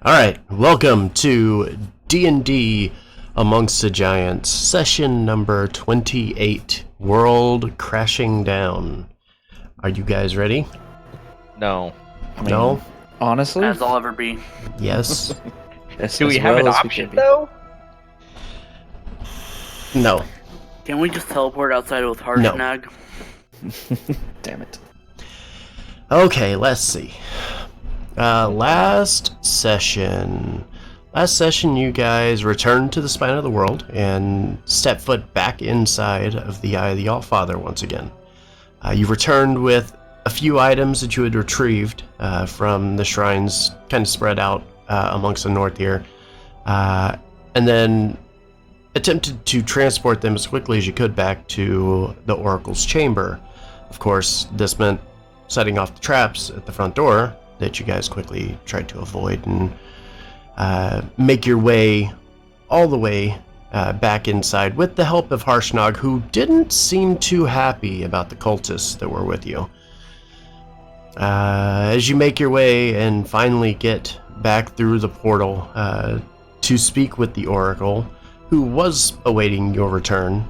Alright, welcome to D&D Amongst the Giants, session number 28, World Crashing Down. Are you guys ready? No. No? Honestly? As I'll ever be. Yes? Do we have an option, though? No. Can we just teleport outside with Harshnag? Damn it. Okay, let's see. Last session you guys returned to the spine of the world and stepped foot back inside of the Eye of the Allfather once again. You returned with a few items that you had retrieved from the shrines kind of spread out amongst the north here, and then attempted to transport them as quickly as you could back to the Oracle's chamber. Of course, this meant setting off the traps at the front door that you guys quickly tried to avoid and make your way all the way back inside with the help of Harshnag, who didn't seem too happy about the cultists that were with you. As you make your way and finally get back through the portal to speak with the Oracle, who was awaiting your return,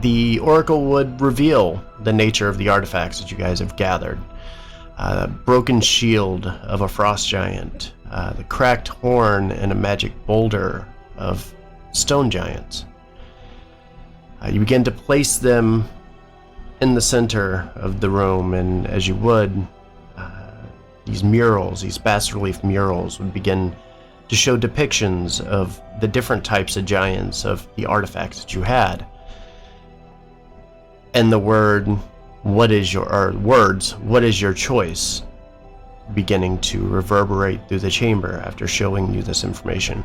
the Oracle would reveal the nature of the artifacts that you guys have gathered. The broken shield of a frost giant, the cracked horn and a magic boulder of stone giants. You begin to place them in the center of the room, and as you would, these murals, these bas-relief murals, would begin to show depictions of the different types of giants of the artifacts that you had. And the words, what is your choice, beginning to reverberate through the chamber after showing you this information.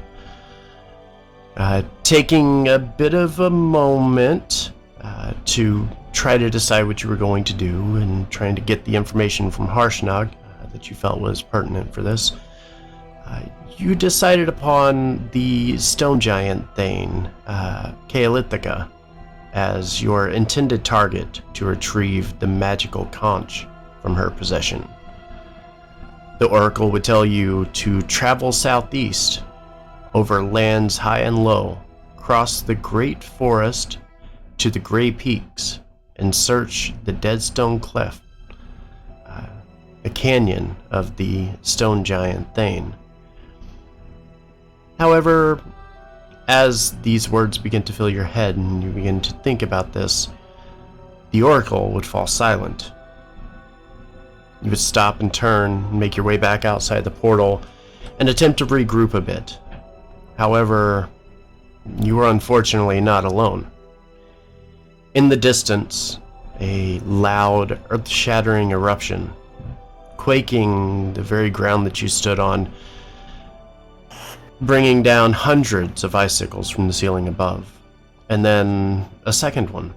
Taking a bit of a moment to try to decide what you were going to do and trying to get the information from Harshnag that you felt was pertinent for this, you decided upon the stone giant Thane, Kayalithica, as your intended target to retrieve the magical conch from her possession. The Oracle would tell you to travel southeast, over lands high and low, cross the great forest to the Grey Peaks, and search the Deadstone Cleft, the canyon of the stone giant Thane. However, as these words begin to fill your head and you begin to think about this, the Oracle would fall silent. You would stop and turn and make your way back outside the portal and attempt to regroup a bit. However, you were unfortunately not alone. In the distance, a loud, earth-shattering eruption, quaking the very ground that you stood on, bringing down hundreds of icicles from the ceiling above, and then a second one.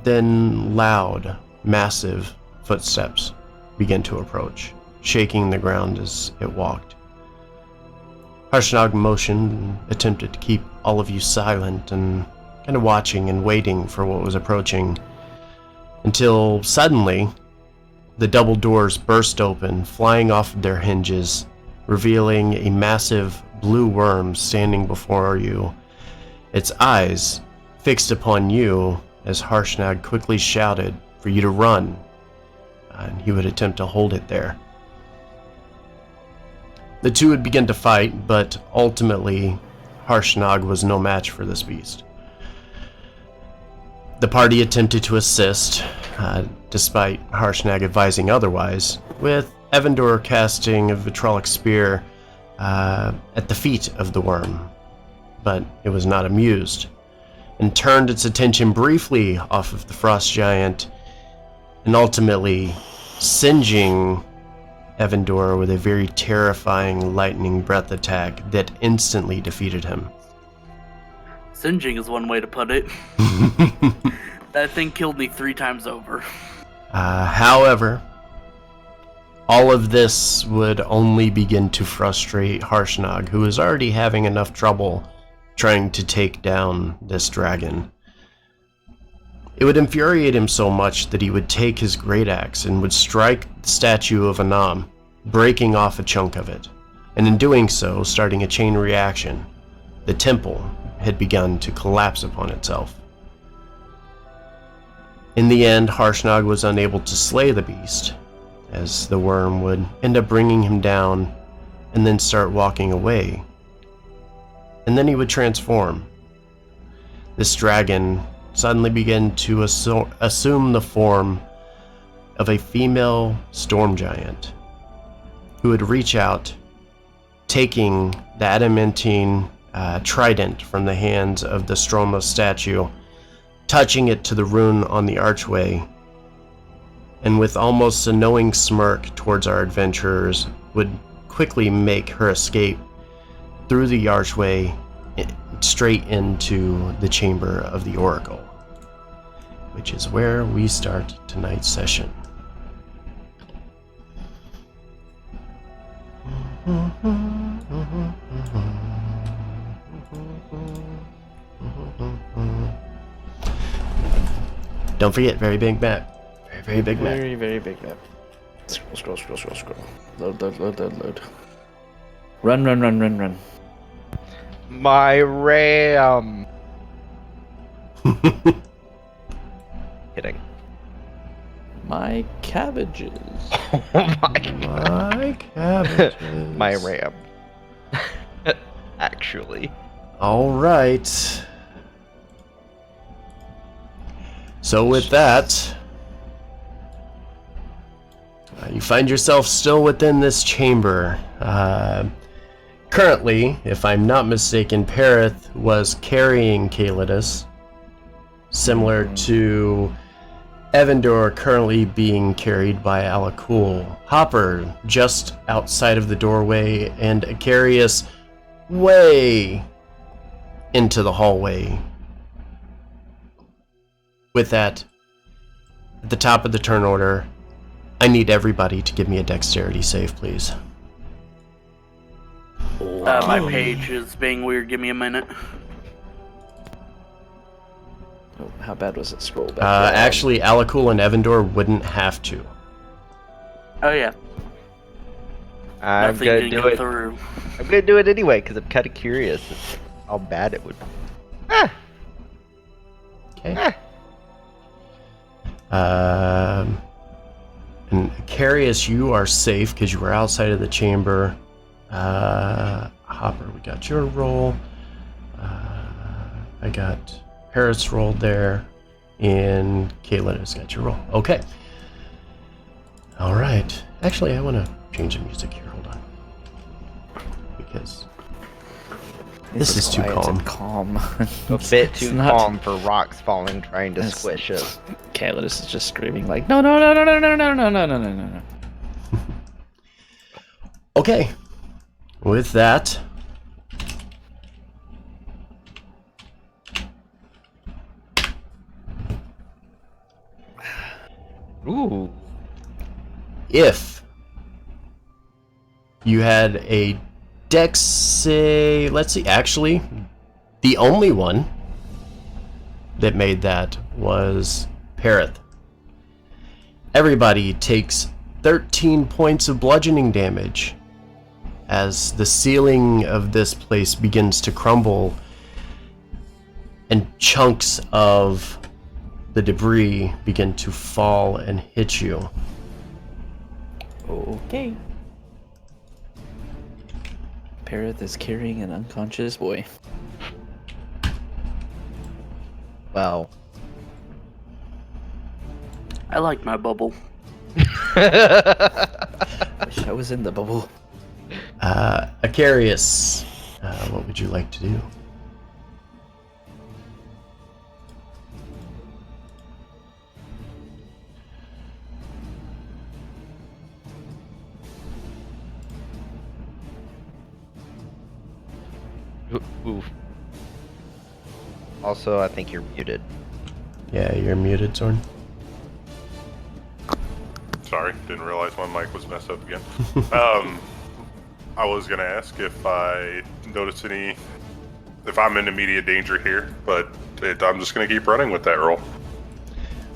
Then loud, massive footsteps began to approach, shaking the ground as it walked. Harshnag motioned and attempted to keep all of you silent and kind of watching and waiting for what was approaching, until suddenly the double doors burst open, flying off of their hinges, revealing a massive blue worm standing before you, its eyes fixed upon you as Harshnag quickly shouted for you to run, and he would attempt to hold it there. The two would begin to fight, but ultimately Harshnag was no match for this beast. The party attempted to assist, despite Harshnag advising otherwise, with Evandor casting a vitrolic spear at the feet of the worm, but it was not amused, and turned its attention briefly off of the frost giant, and ultimately singeing Evandor with a very terrifying lightning breath attack that instantly defeated him. Singeing is one way to put it. That thing killed me 3 times over. However, all of this would only begin to frustrate Harshnag, who is already having enough trouble trying to take down this dragon. It would infuriate him so much that he would take his great axe and would strike the statue of Annam, breaking off a chunk of it, and in doing so, starting a chain reaction. The temple had begun to collapse upon itself. In the end, Harshnag was unable to slay the beast, as the Wyrm would end up bringing him down and then start walking away. And then he would transform. This dragon suddenly began to assume the form of a female storm giant who would reach out, taking the adamantine trident from the hands of the Stroma statue, touching it to the rune on the archway, and with almost a knowing smirk towards our adventurers, would quickly make her escape through the archway straight into the chamber of the Oracle, which is where we start tonight's session. Don't forget, very big map. Very big map. Very big map. Scroll. Load. Run. My ram. Kidding. My cabbages. Oh My cabbages. My ram. Actually. All right. So with that, you find yourself still within this chamber. Currently, if I'm not mistaken, Perith was carrying Kayalithica, similar to Evandor currently being carried by Alakul. Hopper just outside of the doorway, and Acarius way into the hallway. With that, at the top of the turn order, I need everybody to give me a dexterity save, please. My page is being weird. Give me a minute. Oh, how bad was it? Scroll back. Actually, Alakul and Evandor wouldn't have to. Oh yeah. I'm Nothing gonna can do go it. through. I'm gonna do it anyway because I'm kind of curious how bad it would be. Okay. And Acarius, you are safe because you were outside of the chamber. Hopper, we got your roll. I got Harris rolled there, and Caitlin has got your roll. Okay. All right. Actually, I want to change the music here. Hold on, because this is too calm. A bit too calm for rocks falling, trying to squish us. Kayalithica is just screaming like, no. Okay. With that, Ooh. if you had a dex say, let's see, actually, the only one that made that was Perith. Everybody takes 13 points of bludgeoning damage as the ceiling of this place begins to crumble and chunks of the debris begin to fall and hit you. Okay. Perith is carrying an unconscious boy. Wow. I like my bubble. Wish I was in the bubble. Acarius, what would you like to do? Oof. Also, I think you're muted. Yeah, you're muted, Zorn. Sorry, didn't realize my mic was messed up again. I was gonna ask if I notice if I'm in immediate danger here, but I'm just gonna keep running with that roll.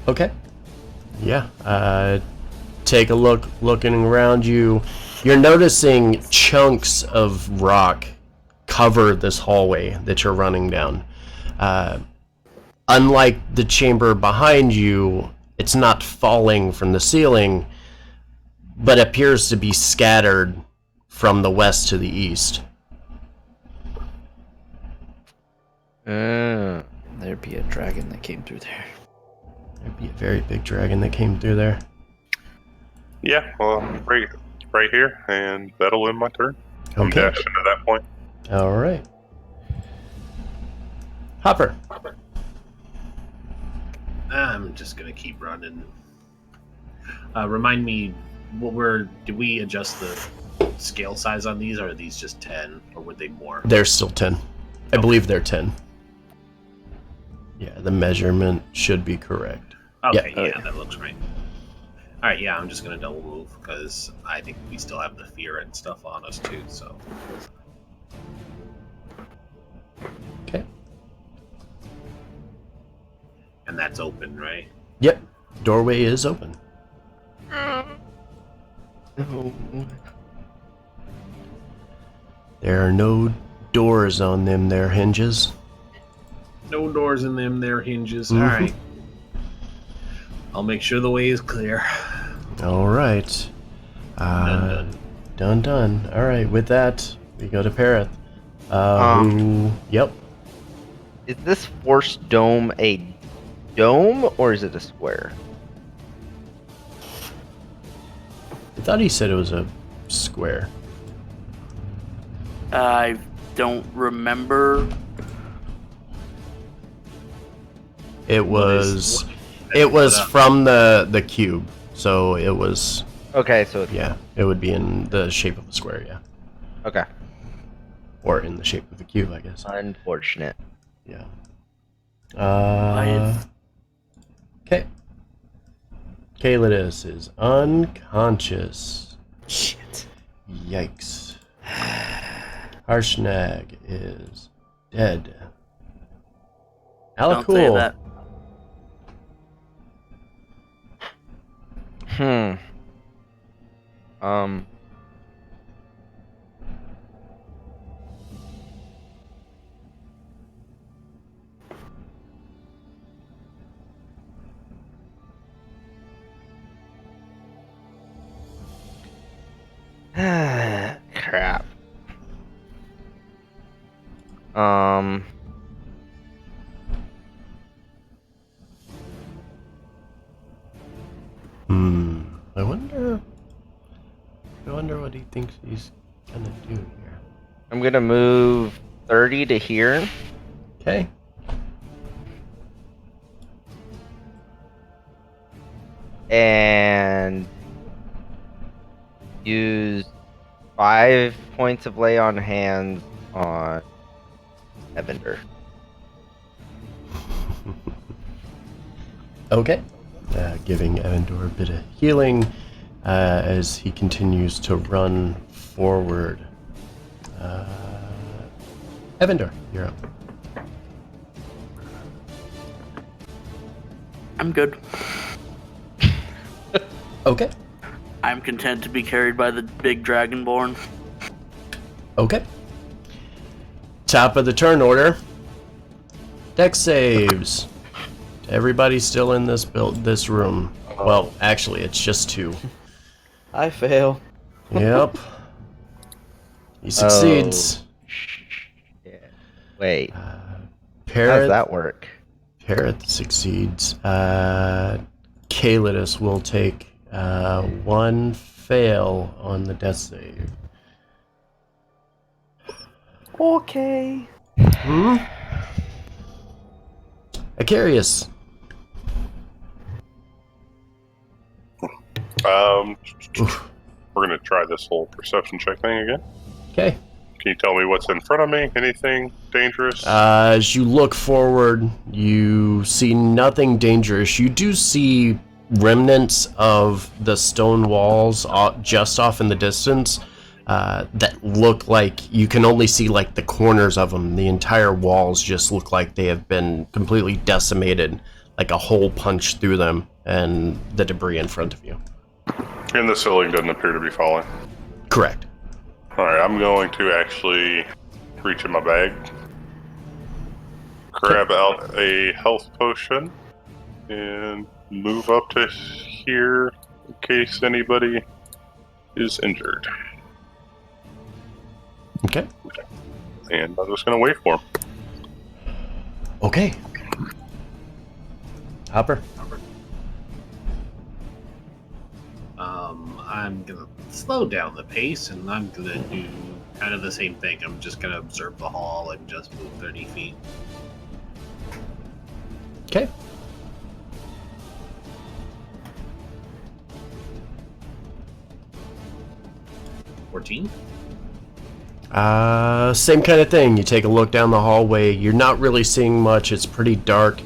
Okay. Yeah. Take a look, looking around you. You're noticing chunks of rock cover this hallway that you're running down. Unlike the chamber behind you, it's not falling from the ceiling, but appears to be scattered from the west to the east. There'd be a dragon that came through there. There'd be a very big dragon that came through there. Yeah, well, right here, and that'll end my turn. I'm Okay. dashing to that point. All right. Hopper. I'm just gonna keep running. Remind me, did we adjust the scale size on these, or are these just 10, or were they more? They're still 10. I believe they're 10. Yeah, the measurement should be correct. Okay, Yeah. yeah, that looks right. Alright, yeah, I'm just gonna double move, because I think we still have the fear and stuff on us, too, so... Okay. And that's open, right? Yep. Doorway is open. There are no doors on them there hinges. No doors in them there hinges. Mhm. Alright. I'll make sure the way is clear. All right. Done. Done. All right. With that, we go to Parith. Yep. Is this force dome a dome or is it a square? I thought he said it was a square. I don't remember. It was. It was from the cube, so it was. Okay, so Yeah, it would be in the shape of a square. Yeah, okay. or in the shape of a cube, I guess. Unfortunate. Yeah. I've- Okay. Kayalithica is unconscious. Shit. Yikes. Harshnag is dead. Don't say Cool. that. Crap. I wonder what he thinks he's gonna do here. I'm gonna move 30 to here. Okay. And use 5 points of lay on hands on Evander. Okay. Giving Evandor a bit of healing as he continues to run forward. Evandor, you're up. I'm good. Okay. I'm content to be carried by the big dragonborn. Okay. Top of the turn order. Dex saves. Everybody's still in this room. Well, actually, it's just 2. I fail. Yep. He succeeds. Yeah. Wait, how does Parith, that work? Parith succeeds. Kayalithica will take 1 fail on the death save. Okay. Acarius. We're gonna try this whole perception check thing again. Okay. Can you tell me what's in front of me? Anything dangerous? As you look forward, you see nothing dangerous. You do see remnants of the stone walls just off in the distance that look like you can only see like the corners of them. The entire walls just look like they have been completely decimated, like a hole punched through them and the debris in front of you. And the ceiling doesn't appear to be falling. Correct. Alright, I'm going to actually reach in my bag, grab out a health potion, and move up to here in case anybody is injured. Okay. And I'm just going to wait for him. Okay. Hopper. I'm gonna slow down the pace, and I'm gonna do kind of the same thing. I'm just gonna observe the hall and just move 30 feet. Okay. $14. Same kind of thing. You take a look down the hallway. You're not really seeing much. It's pretty dark.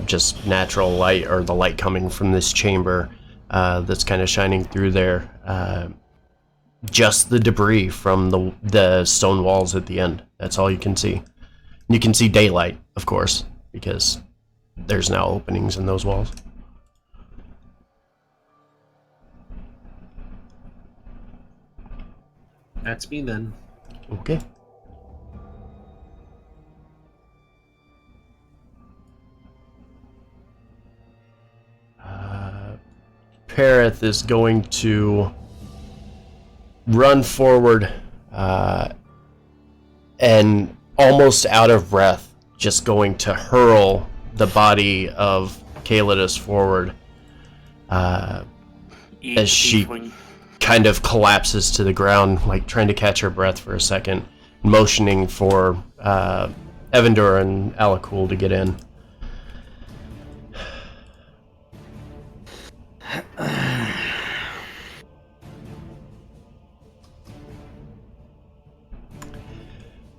Just natural light, or the light coming from this chamber that's kind of shining through there. Just the debris from the stone walls at the end. That's all you can see. You can see daylight, of course, because there's now openings in those walls. That's me then. Okay. Perith is going to run forward and, almost out of breath, just going to hurl the body of Kayalithica forward as she kind of collapses to the ground, like trying to catch her breath for a second, motioning for Evendur and Alakul to get in.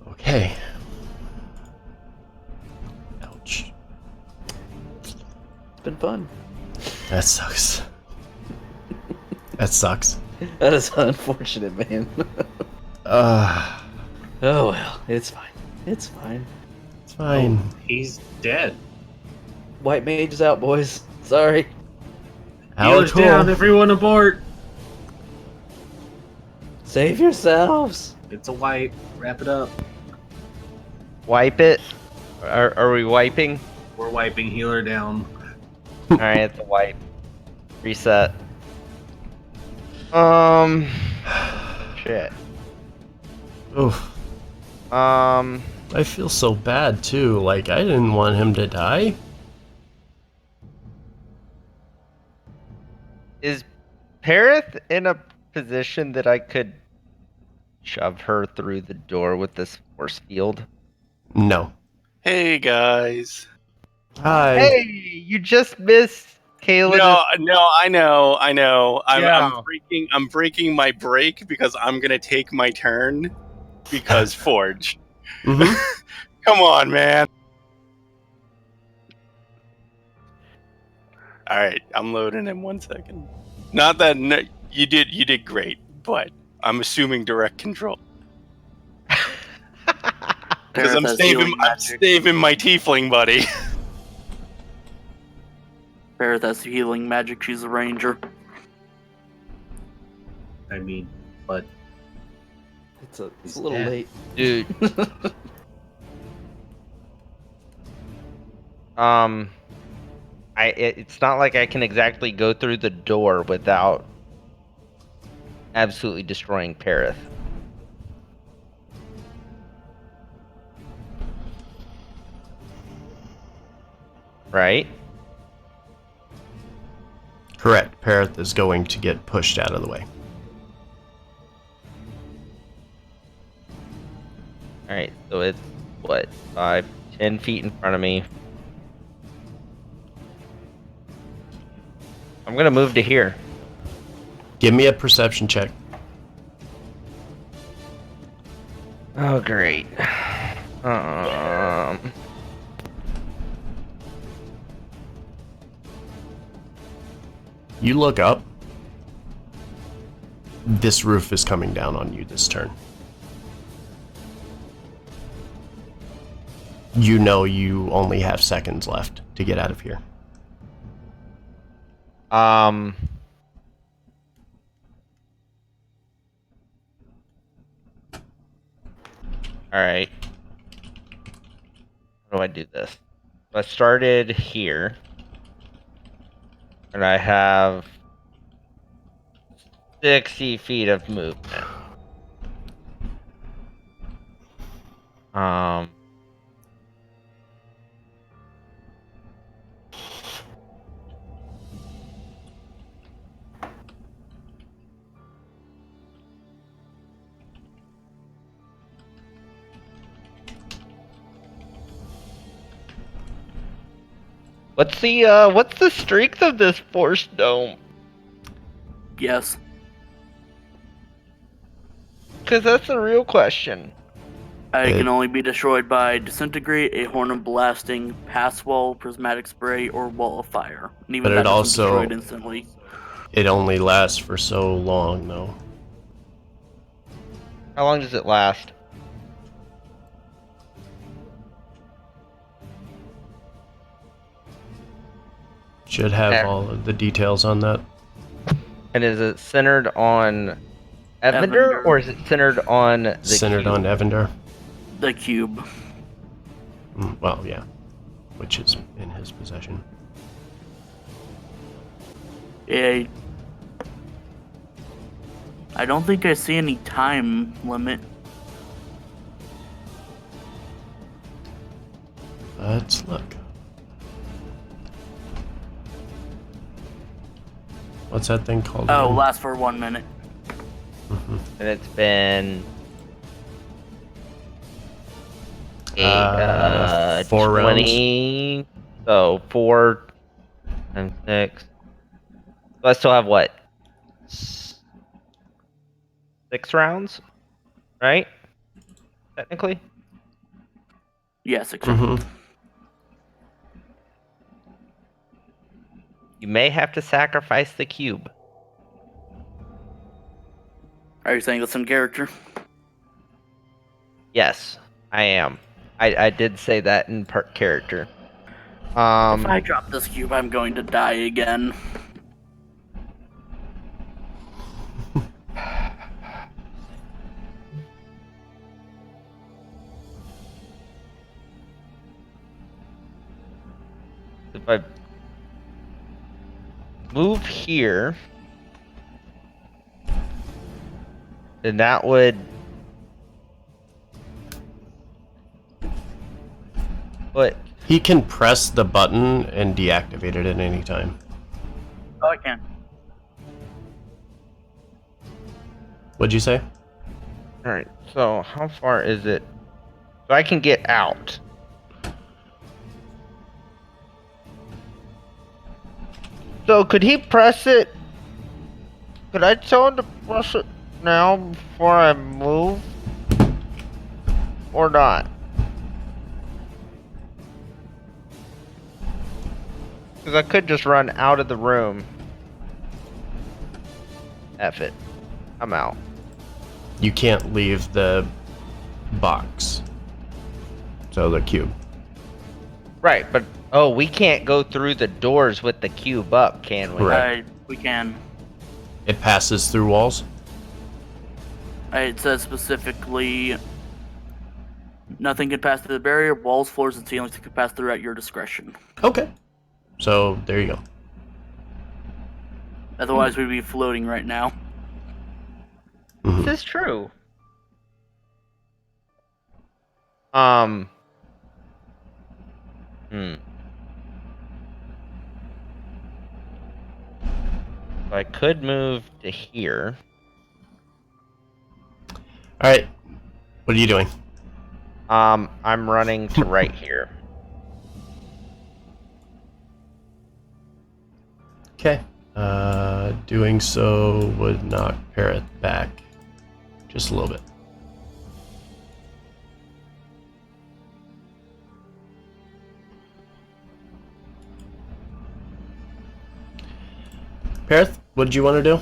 Okay. Ouch. It's been fun. That sucks. That sucks. That is unfortunate, man. Oh well, it's fine. It's fine. It's fine. Oh, he's dead. White mage is out, boys. Sorry. Healers down, everyone aboard. Save yourselves. It's a wipe. Wrap it up. Wipe it? Are we wiping? We're wiping healer down. Alright, it's a wipe. Reset. Shit. Oof. I feel so bad too. Like, I didn't want him to die. Is Perith in a position that I could shove her through the door with this force field? No. Hey guys. Hi. Hey, you just missed Kayla. No, I know. Yeah. I'm breaking my break because I'm gonna take my turn because Forge. Mm-hmm. Come on, man. All right, I'm loading in 1 second. Not that you did great, but I'm assuming direct control because I'm saving my tiefling buddy. Perith has healing magic. She's a ranger. I mean, but It's a little dead. late. Dude. It's not like I can exactly go through the door without absolutely destroying Perith. Right? Correct. Perith is going to get pushed out of the way. Alright, so it's, what, 5, 10 feet in front of me. I'm gonna move to here. Give me a perception check. Oh, great. You look up. This roof is coming down on you this turn. you know you only have seconds left to get out of here. All right. How do I do this? So I started here, and I have 60 feet of movement. What's the strength of this force dome? Yes. Because that's a real question. It can only be destroyed by disintegrate, a horn of blasting, pass wall, prismatic spray, or wall of fire. And even But that it doesn't also- destroy it instantly. It only lasts for so long, though. How long does it last? Should have There. all of the details on that. And is it centered on Evander, Evander. or is it centered on the Centered cube? on Evander. The cube. Well, yeah. Which is in his possession. Yeah. I don't think I see any time limit. Let's look. What's that thing called? Oh, again? lasts for 1 minute. And it's been 4 rounds. 20. So 4 and 6. So I still have what? 6 rounds, right? Technically. Yes, exactly. Mhm. You may have to sacrifice the cube. Are you saying that's in character? Yes, I am. I did say that in part character. If I drop this cube, I'm going to die again. If I move here, then that would put. He can press the button and deactivate it at any time. Oh, I can. What'd you say? Alright, so how far is it? So I can get out. So could he press it? Could I tell him to press it now before I move? Or not? Because I could just run out of the room. F it. I'm out. You can't leave the box. So the cube. Right, but oh, we can't go through the doors with the cube up, can we? Right. We can. It passes through walls? It says specifically, nothing can pass through the barrier. Walls, floors, and ceilings can pass through at your discretion. Okay. So, there you go. Otherwise, we'd be floating right now. Mhm. This is true. So I could move to here. Alright. What are you doing? I'm running to right here. Okay. Doing so would knock Parrot back just a little bit. Parrot, what did you want to do?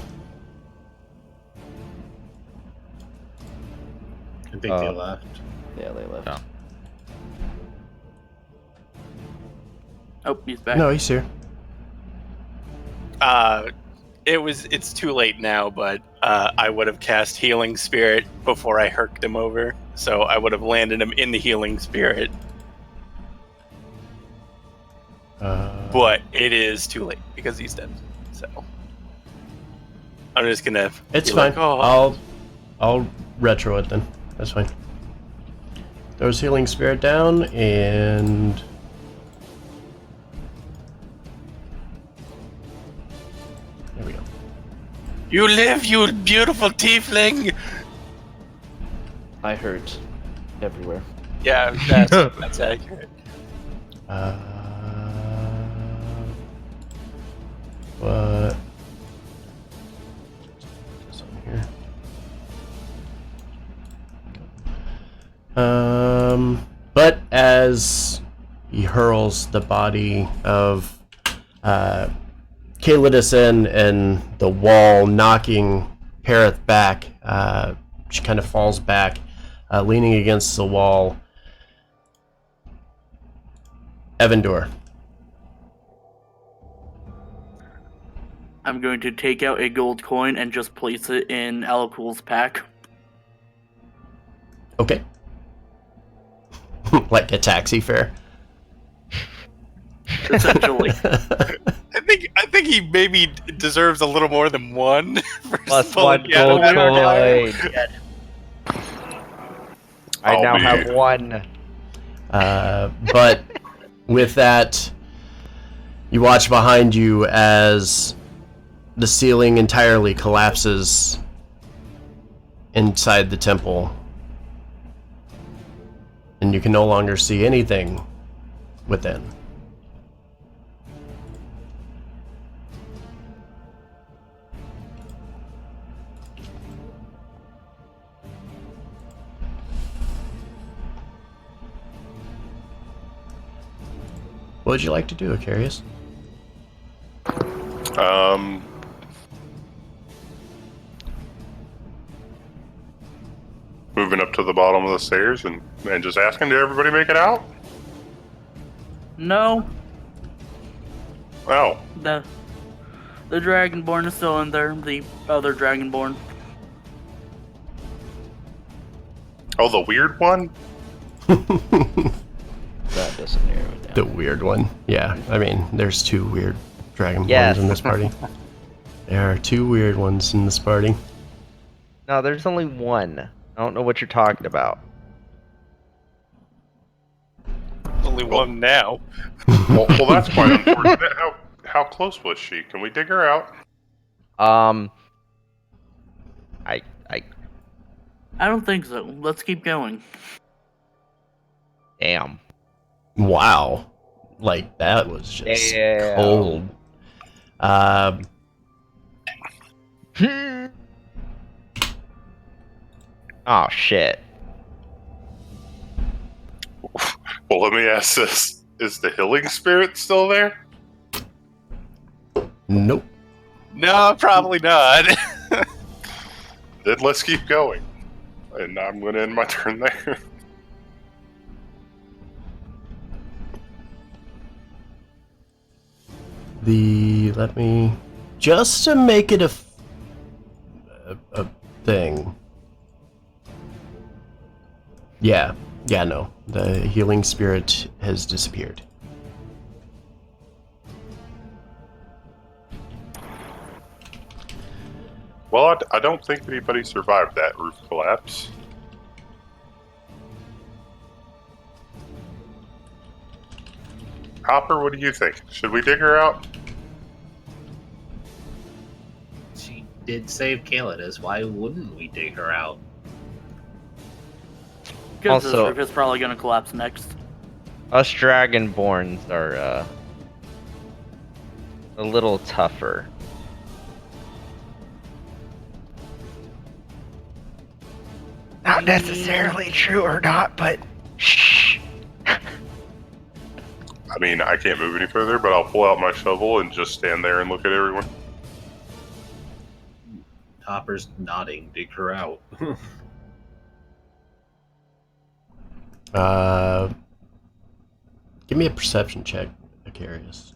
I think they left. Yeah, they left. Oh. Oh, he's back. No, he's here. It's too late now, but I would have cast Healing Spirit before I herked him over. So I would have landed him in the Healing Spirit. But it is too late because he's dead. So I'm just gonna. It's be fine. like, oh. I'll retro it then. That's fine. Throws Healing Spirit down, and there we go. You live, you beautiful tiefling. I hurt everywhere. Yeah, that's accurate. What? This on here. But as he hurls the body of Kayalithica and the wall, knocking Perith back, she kind of falls back, leaning against the wall. Evendor. I'm going to take out a gold coin and just place it in Alakul's pack. Okay. Like a taxi fare. Essentially. I think he maybe deserves a little more than one. For Plus pulling one the other gold one out. coin. I I'll now be- have one. But with that, you watch behind you as the ceiling entirely collapses inside the temple. And you can no longer see anything within. What would you like to do, Acarius? Moving up to the bottom of the stairs and just asking, did everybody make it out? No, Oh, the Dragonborn is still in there. The other Dragonborn. oh, the weird one? That doesn't narrow it down. The weird one. Yeah, I mean, there's two weird dragonborns Yes. in this party. There are two weird ones in this party. No, there's only one. I don't know what you're talking about. Only one now. Well, that's quite unfortunate. How close was she? Can we dig her out? I I don't think so. Let's keep going. damn. Wow. Like, that was just Damn. cold. Oh shit. Well, let me ask this. Is the healing spirit still there? Nope. No, probably not. Then let's keep going. And I'm going to end my turn there. Let me, just to make it a thing. Yeah, no. The healing spirit has disappeared. Well, I don't think anybody survived that roof collapse. Hopper, what do you think? Should we dig her out? She did save Kayalithica. Why wouldn't we dig her out? Because this Also- roof is probably going to collapse next. Us Dragonborns are a little tougher. Not necessarily true or not, but shh. I mean, I can't move any further, but I'll pull out my shovel and just stand there and look at everyone. Hopper's nodding. Dig her out. Give me a perception check, Icarius.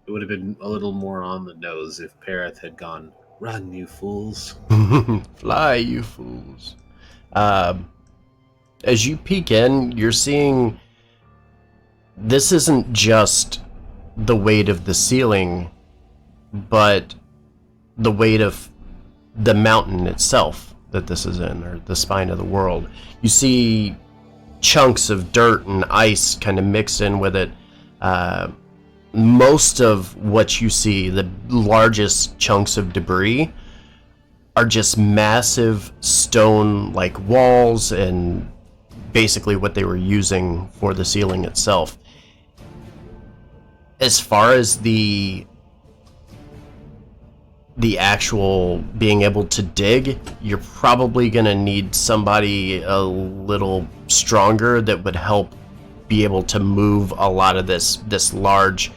It would have been a little more on the nose if Parith had gone, "Run, you fools." Fly, you fools. As you peek in, you're seeing this isn't just the weight of the ceiling, but the weight of the mountain itself that this is in, or the spine of the world. You see chunks of dirt and ice kind of mixed in with it. Most of what you see, the largest chunks of debris, are just massive stone-like walls and basically what they were using for the ceiling itself. As far as the actual being able to dig, you're probably going to need somebody a little stronger that would help be able to move a lot of this large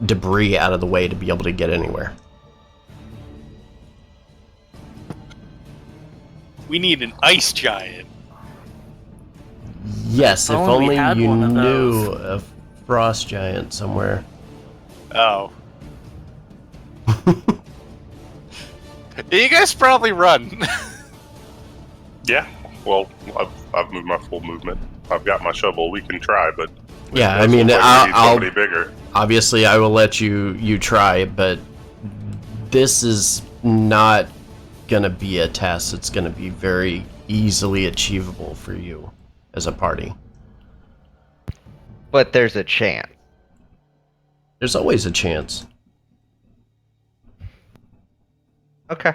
debris out of the way to be able to get anywhere. We need an ice giant. Yes, if only we only had you one of knew those. a frost giant somewhere. Oh. You guys probably run. Yeah. Well, I've moved my full movement. I've got my shovel. We can try, but Yeah, I it mean, looks like we need I'll somebody bigger. obviously I will let you try, but this is not gonna be a test. It's gonna be very easily achievable for you as a party. But there's a chance. There's always a chance. Okay.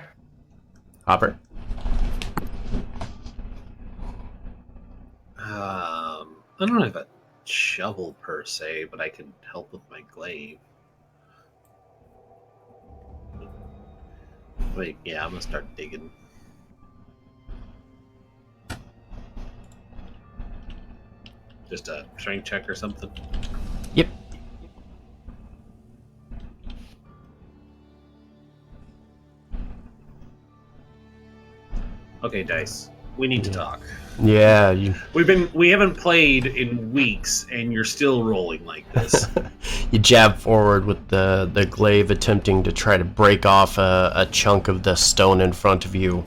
Hopper. I don't have a shovel per se, but I can help with my glaive. Wait, yeah, I'm gonna start digging. Just a strength check or something. Yep. Okay, dice. We need to talk. Yeah, We haven't played in weeks, and you're still rolling like this. you jab forward with the glaive, attempting to try to break off a chunk of the stone in front of you,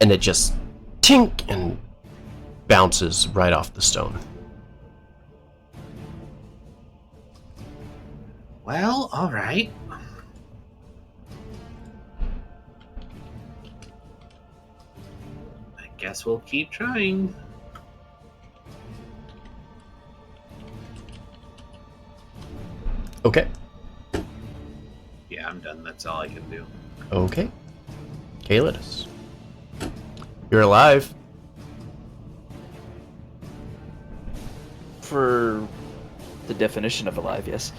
and it just tink and bounces right off the stone. Well, all right. I guess we'll keep trying. Okay. Yeah, I'm done. That's all I can do. Okay. Kayalithica. You're alive. For the definition of alive, yes.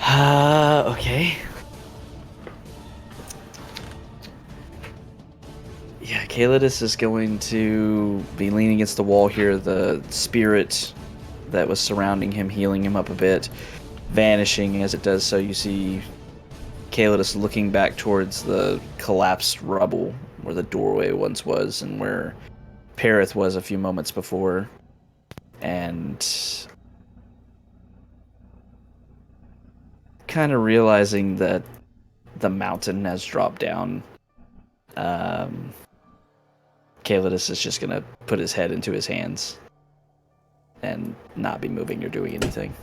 Okay. Yeah, Kayalithica is going to be leaning against the wall here. The spirit that was surrounding him, healing him up a bit, vanishing as it does so. You see Kayalithica looking back towards the collapsed rubble where the doorway once was and where Parith was a few moments before. And kind of realizing that the mountain has dropped down, Kayalithica is just going to put his head into his hands and not be moving or doing anything.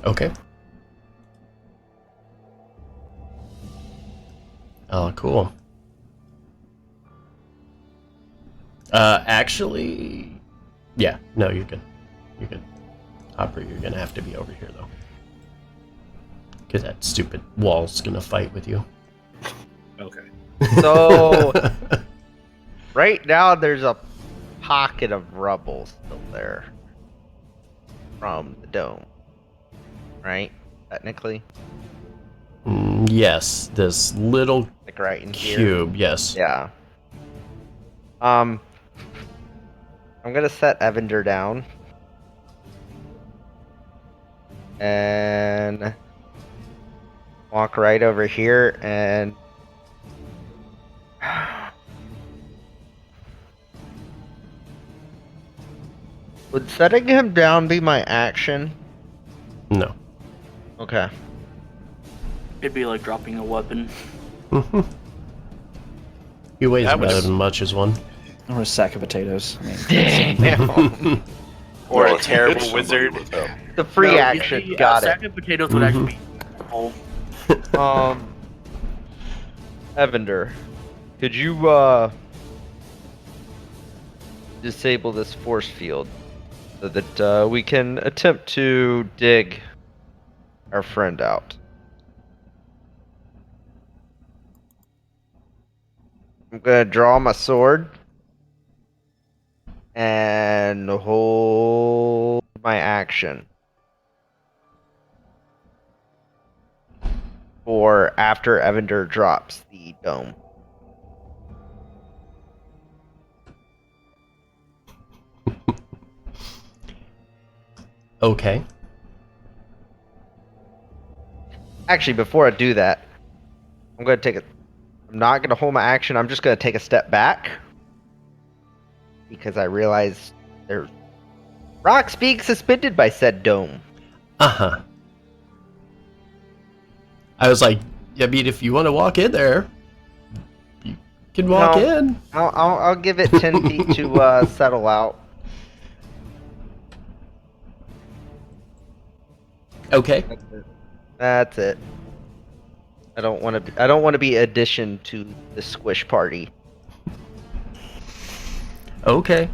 Okay. Oh, cool. Actually, yeah, no, you're good. You're good. Hopper, you're gonna have to be over here, though. Because that stupid wall's gonna fight with you. Okay. So right now there's a pocket of rubble still there from the dome, right? Technically, Yes, this little like right in here. cube, yes. Yeah. I'm gonna set Evander down. and walk right over here and would setting him down be my action? No. Okay. It'd be like dropping a weapon. He weighs That about was- as much as one. Or a sack of potatoes. I mean, Damn. Or Well, a if you terrible hit somebody wizard. with him. The free No, action. the, Got sack of potatoes would actually be full. it. Evander, could you disable this force field so that we can attempt to dig our friend out? I'm gonna draw my sword and hold my action for after Evander drops the dome. Okay. Actually, before I do that, I'm gonna take a. I'm not gonna hold my action. I'm just gonna take a step back because I realize there's rocks being suspended by said dome. Uh-huh. I was like, I mean, if you want to walk in there, you can walk No. in. I'll give it 10 feet to settle out. Okay. That's it. I don't want to be addition to the squish party. Okay.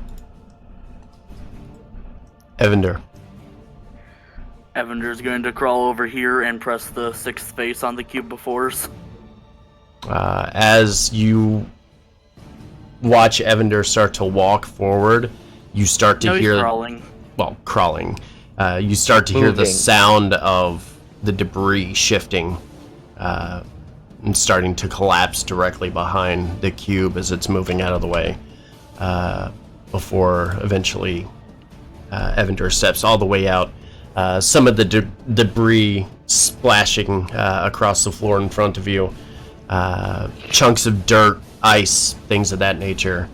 Evander. Evander's going to crawl over here and press the 6th space on the cube before us. As you watch Evander start to walk forward, you start to No, he's hear crawling. crawling. You start to hear the Moving. sound of the debris shifting and starting to collapse directly behind the cube as it's moving out of the way before eventually Evander steps all the way out. Some of the debris splashing across the floor in front of you. Chunks of dirt, ice, things of that nature.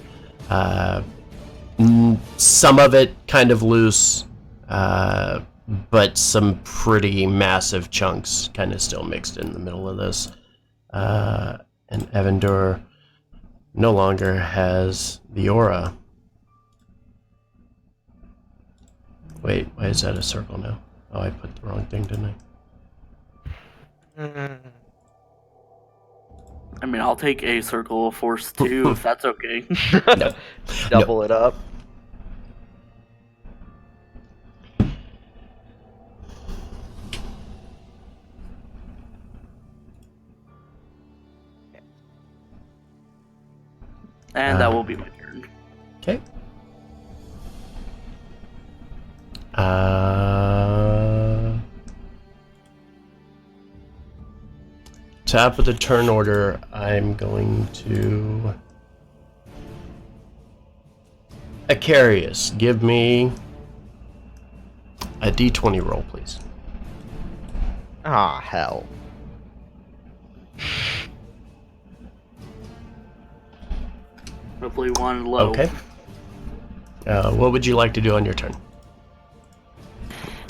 Some of it kind of loose, but some pretty massive chunks kind of still mixed in the middle of this. And Evander no longer has the aura. Wait, why is that a circle now? Oh, I put the wrong thing, didn't I? I mean, I'll take a circle of force too, if that's okay. No. Double it up. And that will be my turn. Okay. Top of the turn order, I'm going to... Acarius, give me a d20 roll, please. Ah, hell. Hopefully one low. Okay. What would you like to do on your turn?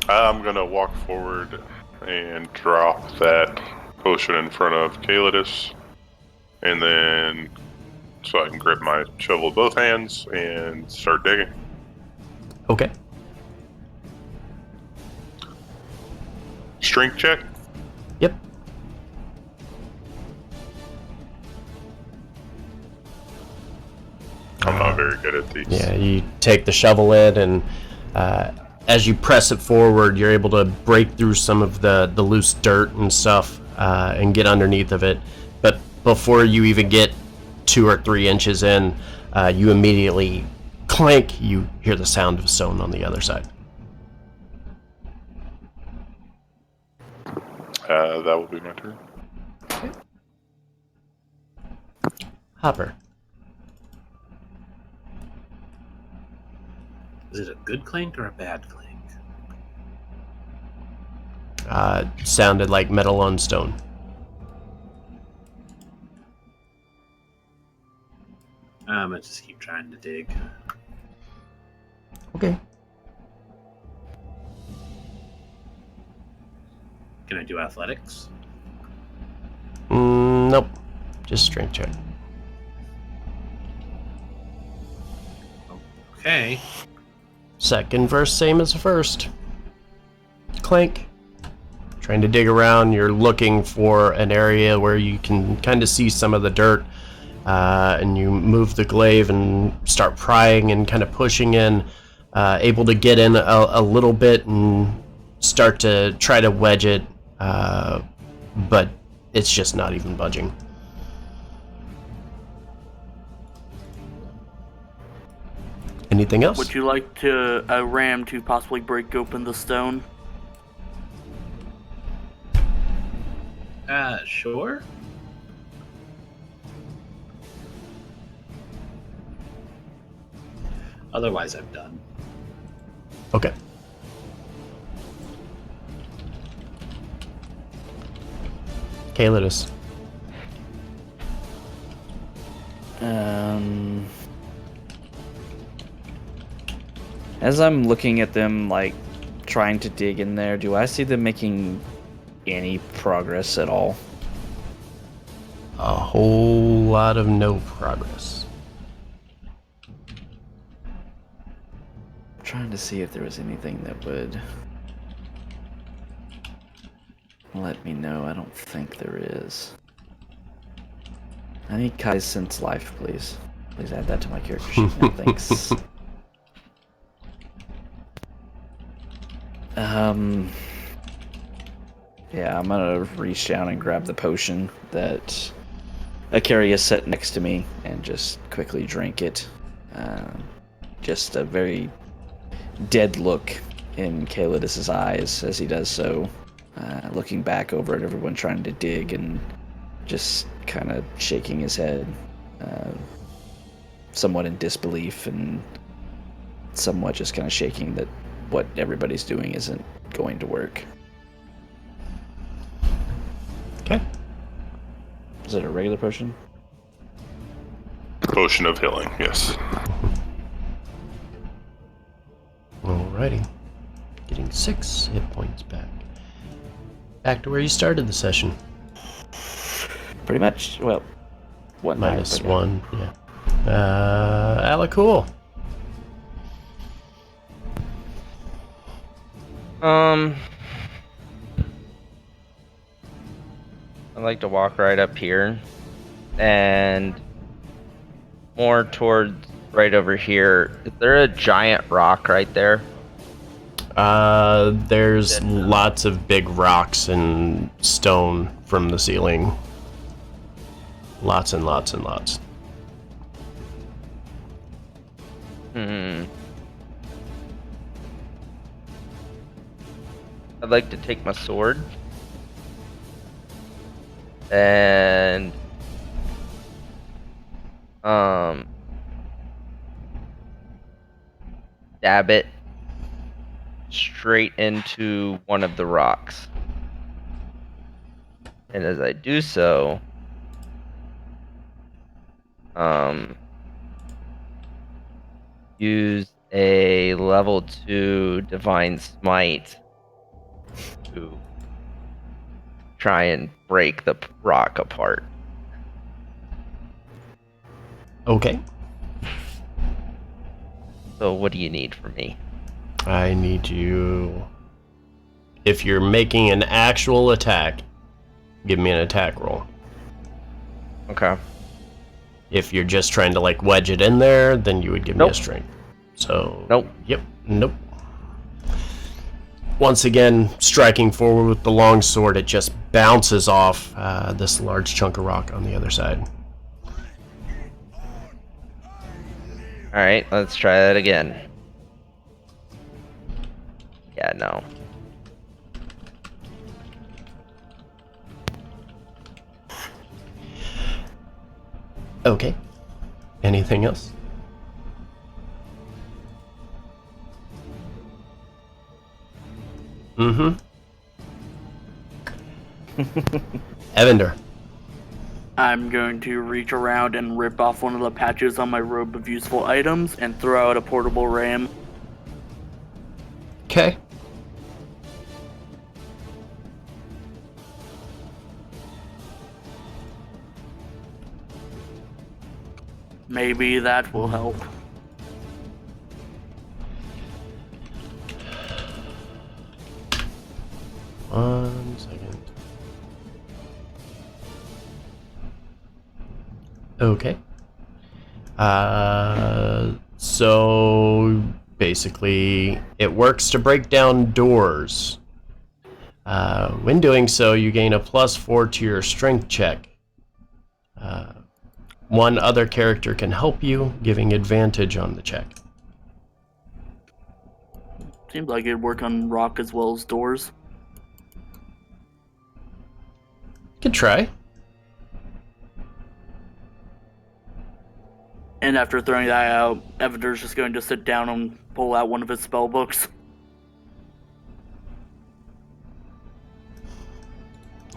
I'm gonna walk forward and drop that potion in front of Kayalithica, and then so I can grip my shovel with both hands and start digging. Okay. Strength check. Yep. I'm not very good at these. Yeah, you take the shovel in, and as you press it forward, you're able to break through some of the loose dirt and stuff and get underneath of it. But before you even get 2 or 3 inches in, you immediately clank. You hear the sound of stone on the other side. That will be my turn. Hopper. Is it a good clink or a bad clink? sounded like metal on stone. I'm gonna just keep trying to dig. Okay. Can I do athletics? Nope. Just strength check. Okay. Second verse, same as the first. Clank. Trying to dig around, you're looking for an area where you can kind of see some of the dirt, and you move the glaive and start prying and kind of pushing in, able to get in a little bit and start to try to wedge it, but it's just not even budging. Anything else? Would you like to a ram to possibly break open the stone? Sure. Otherwise, I'm done. Okay. Kayalithica. As I'm looking at them, like, trying to dig in there, do I see them making any progress at all? A whole lot of no progress. I'm trying to see if there was anything that would let me know. I don't think there is. I need Kai's sense life, please. Please add that to my character sheet now, thanks. Yeah, I'm gonna reach down and grab the potion that Akari set next to me and just quickly drink it. Just a very dead look in Kayalithica's eyes as he does so, looking back over at everyone trying to dig and just kind of shaking his head, somewhat in disbelief and somewhat just kind of shaking that what everybody's doing isn't going to work. Okay. Is it a regular potion? Potion of healing, yes. Alrighty. Getting 6 hit points back. Back to where you started the session. Pretty much. Well, one Minus 1, yeah. Alacool. I'd like to walk right up here and more towards right over here. Is there a giant rock right there? There's lots of big rocks and stone from the ceiling. Lots and lots and lots. I'd like to take my sword and dab it straight into one of the rocks. And as I do so, use a level 2 divine smite to try and break the rock apart. Okay. So what do you need from me? I need you... If you're making an actual attack, give me an attack roll. Okay. If you're just trying to, like, wedge it in there, then you would give me a Nope. strength. So... Nope. Yep. Nope. Once again, striking forward with the long sword, it just bounces off this large chunk of rock on the other side. Alright, let's try that again. Yeah, no. Okay. Anything else? Mm-hmm. Evander. I'm going to reach around and rip off one of the patches on my robe of useful items and throw out a portable ram. Okay. Maybe that will help. One second. Okay. So basically, it works to break down doors. When doing so, you gain a +4 to your strength check. One other character can help you, giving advantage on the check. Seems like it'd work on rock as well as doors. Could try. And after throwing that out, Evander's just going to sit down and pull out one of his spell books.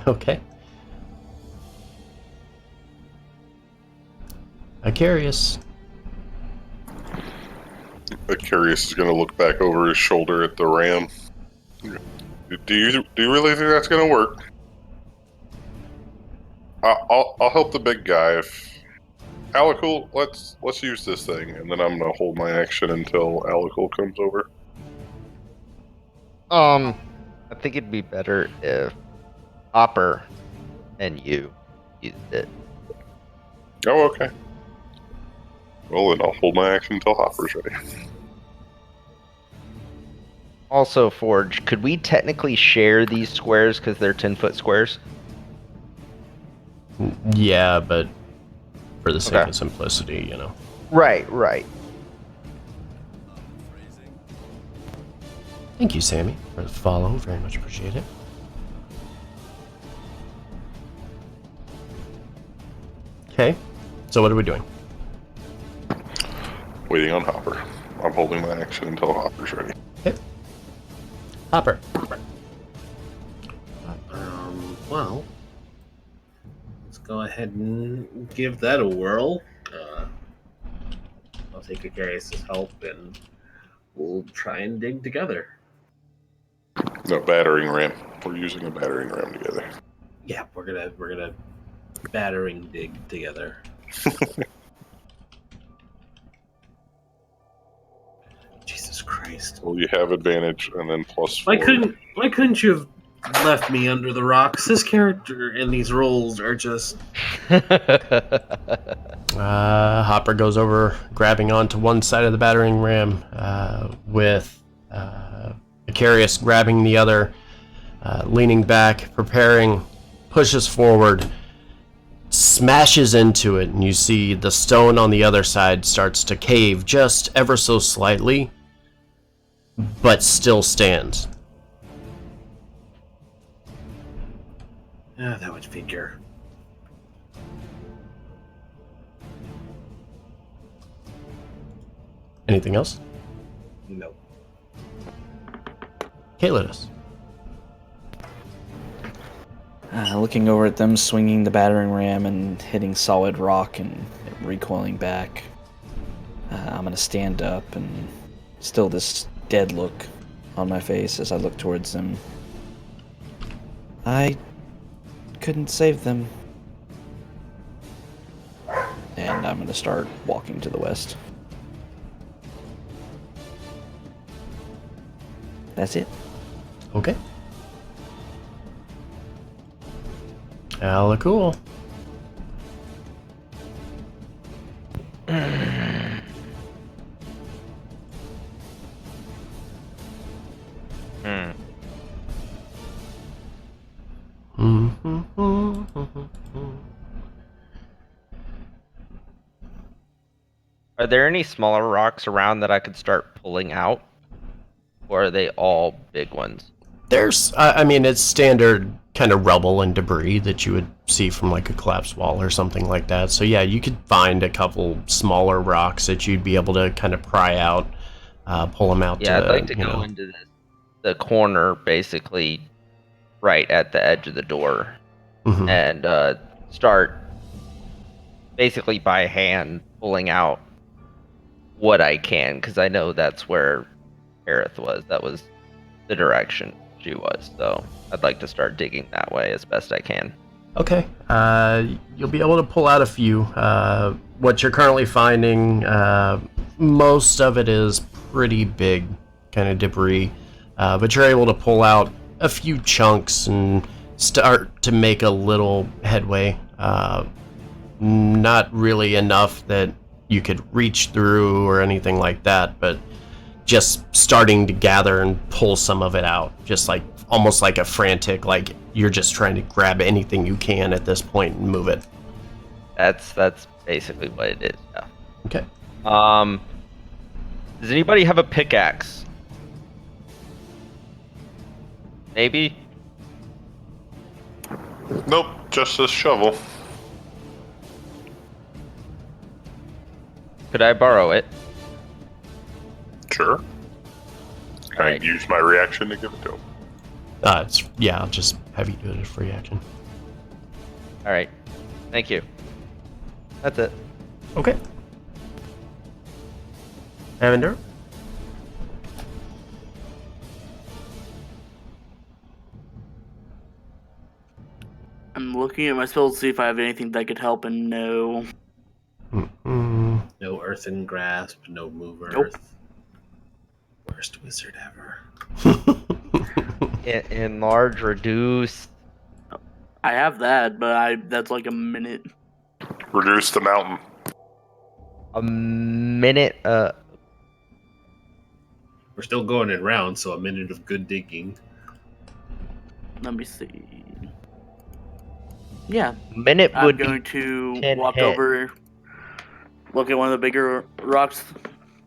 Okay. Icarius. Curious is going to look back over his shoulder at the ram. Do you really think that's going to work? I'll help the big guy. If Alicool, let's use this thing, and then I'm going to hold my action until Alicool comes over. I think it'd be better if Hopper and you used it. Oh, okay. Well, then I'll hold my action until Hopper's ready. Also, Forge, could we technically share these squares because they're 10-foot squares? Yeah, but for the sake Okay. of simplicity, you know. Right. Thank you, Sammy, for the follow. Very much appreciate it. Okay, so what are we doing? Waiting on Hopper. I'm holding my action until Hopper's ready. Okay. Hopper. Well, let's go ahead and give that a whirl. I'll take Icarius' help, and we'll try and dig together. No, battering ram. We're using a battering ram together. Yeah, we're gonna battering dig together. Jesus Christ! Well, you have advantage, and then +4. Why couldn't you have left me under the rocks? This character and these roles are just. Hopper goes over, grabbing onto one side of the battering ram, with Icarius grabbing the other, leaning back, preparing, pushes forward, smashes into it, and you see the stone on the other side starts to cave just ever so slightly, but still stands. That would figure. Anything else? No. Kayalithica. Looking over at them, swinging the battering ram and hitting solid rock and recoiling back. I'm going to stand up, and still this dead look on my face as I look towards them. I couldn't save them. And I'm going to start walking to the west. That's it. Okay. Cool. Are there any smaller rocks around that I could start pulling out? Or are they all big ones? There's, I mean, it's standard kind of rubble and debris that you would see from like a collapsed wall or something like that. So yeah, you could find a couple smaller rocks that you'd be able to kind of pry out, pull them out. Yeah, to, I'd like to go into the corner, basically right at the edge of the door Mhm. and start basically by hand pulling out what I can, because I know that's where Aerith was. That was the direction she was. So I'd like to start digging that way as best I can. Okay. You'll be able to pull out a few. What you're currently finding, most of it is pretty big kind of debris, but you're able to pull out a few chunks and start to make a little headway. Not really enough that you could reach through or anything like that, but just starting to gather and pull some of it out, just like almost like a frantic, like you're just trying to grab anything you can at this point and move it. That's basically what it is. Yeah. Okay. Does anybody have a pickaxe? Maybe. Nope, just this shovel. Could I borrow it? Sure. Can I Alright. use my reaction to give it to him? I'll just have you do it as free action. All right. Thank you. That's it. Okay. Evander? I'm looking at my spells to see if I have anything that could help, and no. Mm-mm. No earthen grasp, no move earth. Nope. Worst wizard ever. Enlarge, reduce. I have that, but that's like a minute. Reduce the mountain. A minute. We're still going in rounds, so a minute of good digging. Let me see. Yeah, Minute I'm would going be to 10 walk hit. over, look at one of the bigger rocks,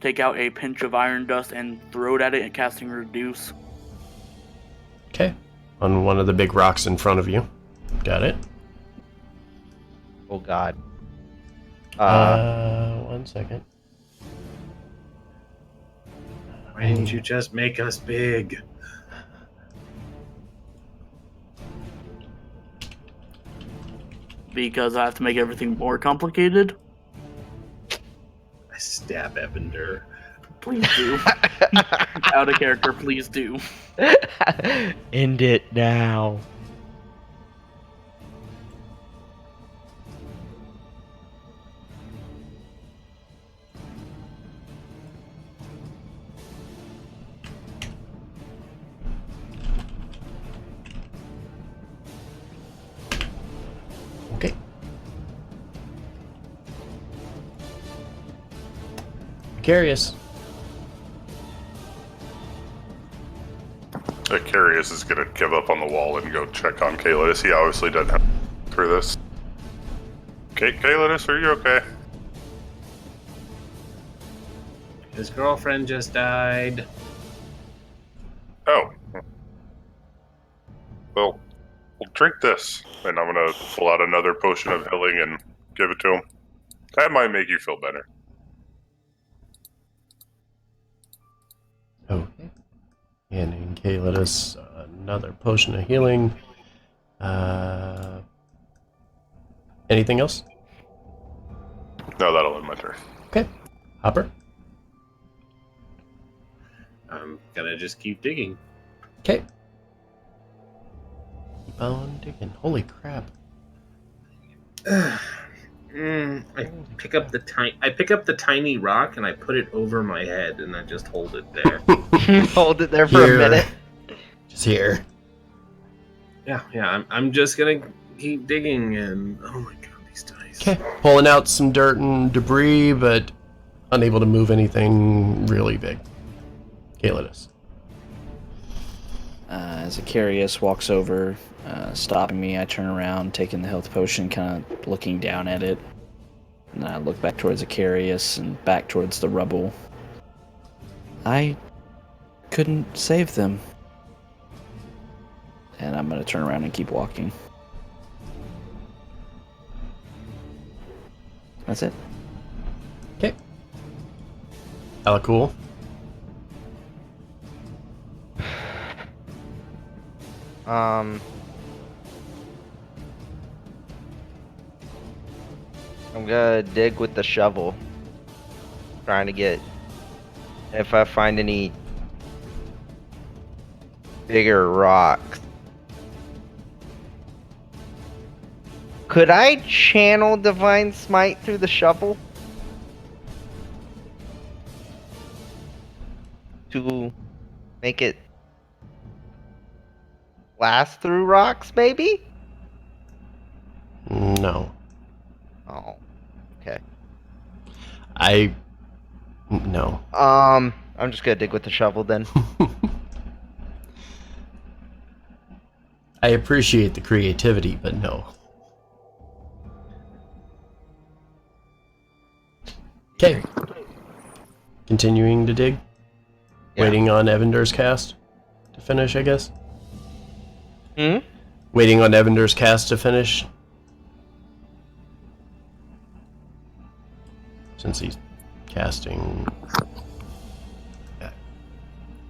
take out a pinch of iron dust, and throw it at it and casting reduce. Okay. On one of the big rocks in front of you. Got it. Oh God. 1 second. Why didn't you just make us big? Because I have to make everything more complicated. I stab Evander. Please do. Out of character, please do. End it now. Okay. Curious. Carius is gonna give up on the wall and go check on Kayalithica. He obviously doesn't have for this. Kayalithica, are you okay? His girlfriend just died. Oh. Well, drink this. And I'm gonna pull out another potion of healing and give it to him. That might make you feel better. Okay. And in Kaylatus, another potion of healing. Anything else? No, that'll end my turn. Okay. Hopper? I'm gonna just keep digging. Okay. Keep on digging. Holy crap. I pick up the tiny rock and I put it over my head and I just hold it there. Hold it there for Here. a minute. Just here. yeah. I'm just gonna keep digging and oh my god, these dice. Okay. Pulling out some dirt and debris, but unable to move anything really big. Kaylatus. As Icarius walks over, stopping me, I turn around, taking the health potion, kind of looking down at it. And I look back towards Icarius and back towards the rubble. I couldn't save them. And I'm going to turn around and keep walking. That's it. Okay. Hella cool. I'm gonna dig with the shovel. Trying to get if I find any bigger rocks. Could I channel Divine Smite through the shovel? To make it last through rocks, maybe? No. Oh, okay. No. I'm just gonna dig with the shovel then. I appreciate the creativity, but no. Okay. Continuing to dig. Yeah. Waiting on Evander's cast to finish, I guess. Hmm? Waiting on Evander's cast to finish. Since he's casting...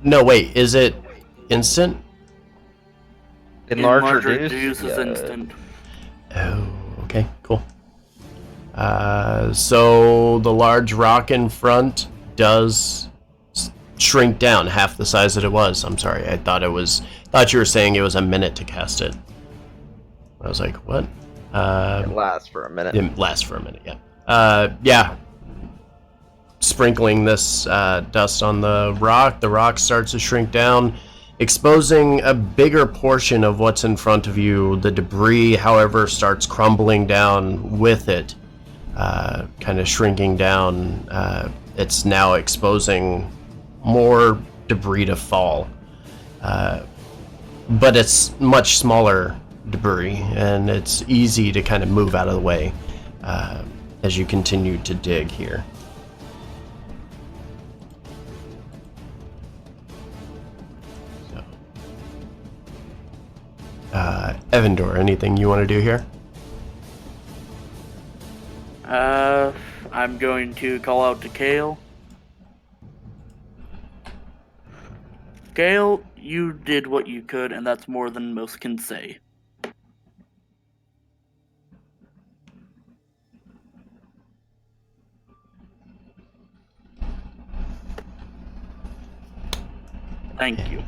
No, wait, is it instant? Enlarge reduce is instant. Oh, okay, cool. So the large rock in front does shrink down half the size that it was. I'm sorry, I thought you were saying it was a minute to cast it. I was like, what? It lasts for a minute. It lasts for a minute, yeah. Yeah. Sprinkling this dust on the rock starts to shrink down, exposing a bigger portion of what's in front of you. The debris, however, starts crumbling down with it, kind of shrinking down. It's now exposing more debris to fall. But it's much smaller debris, and it's easy to kind of move out of the way as you continue to dig here. Evandor, anything you want to do here? I'm going to call out to Kale. Kale, you did what you could, and that's more than most can say. Thank you.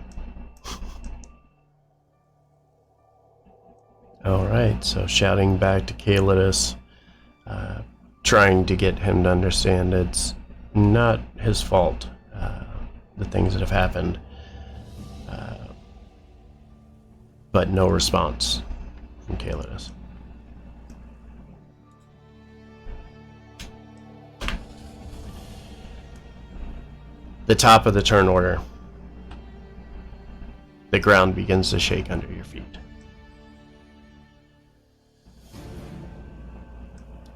Alright, so shouting back to Kayalithica, trying to get him to understand it's not his fault, the things that have happened. But no response from Kayalithica. The top of the turn order. The ground begins to shake under your feet.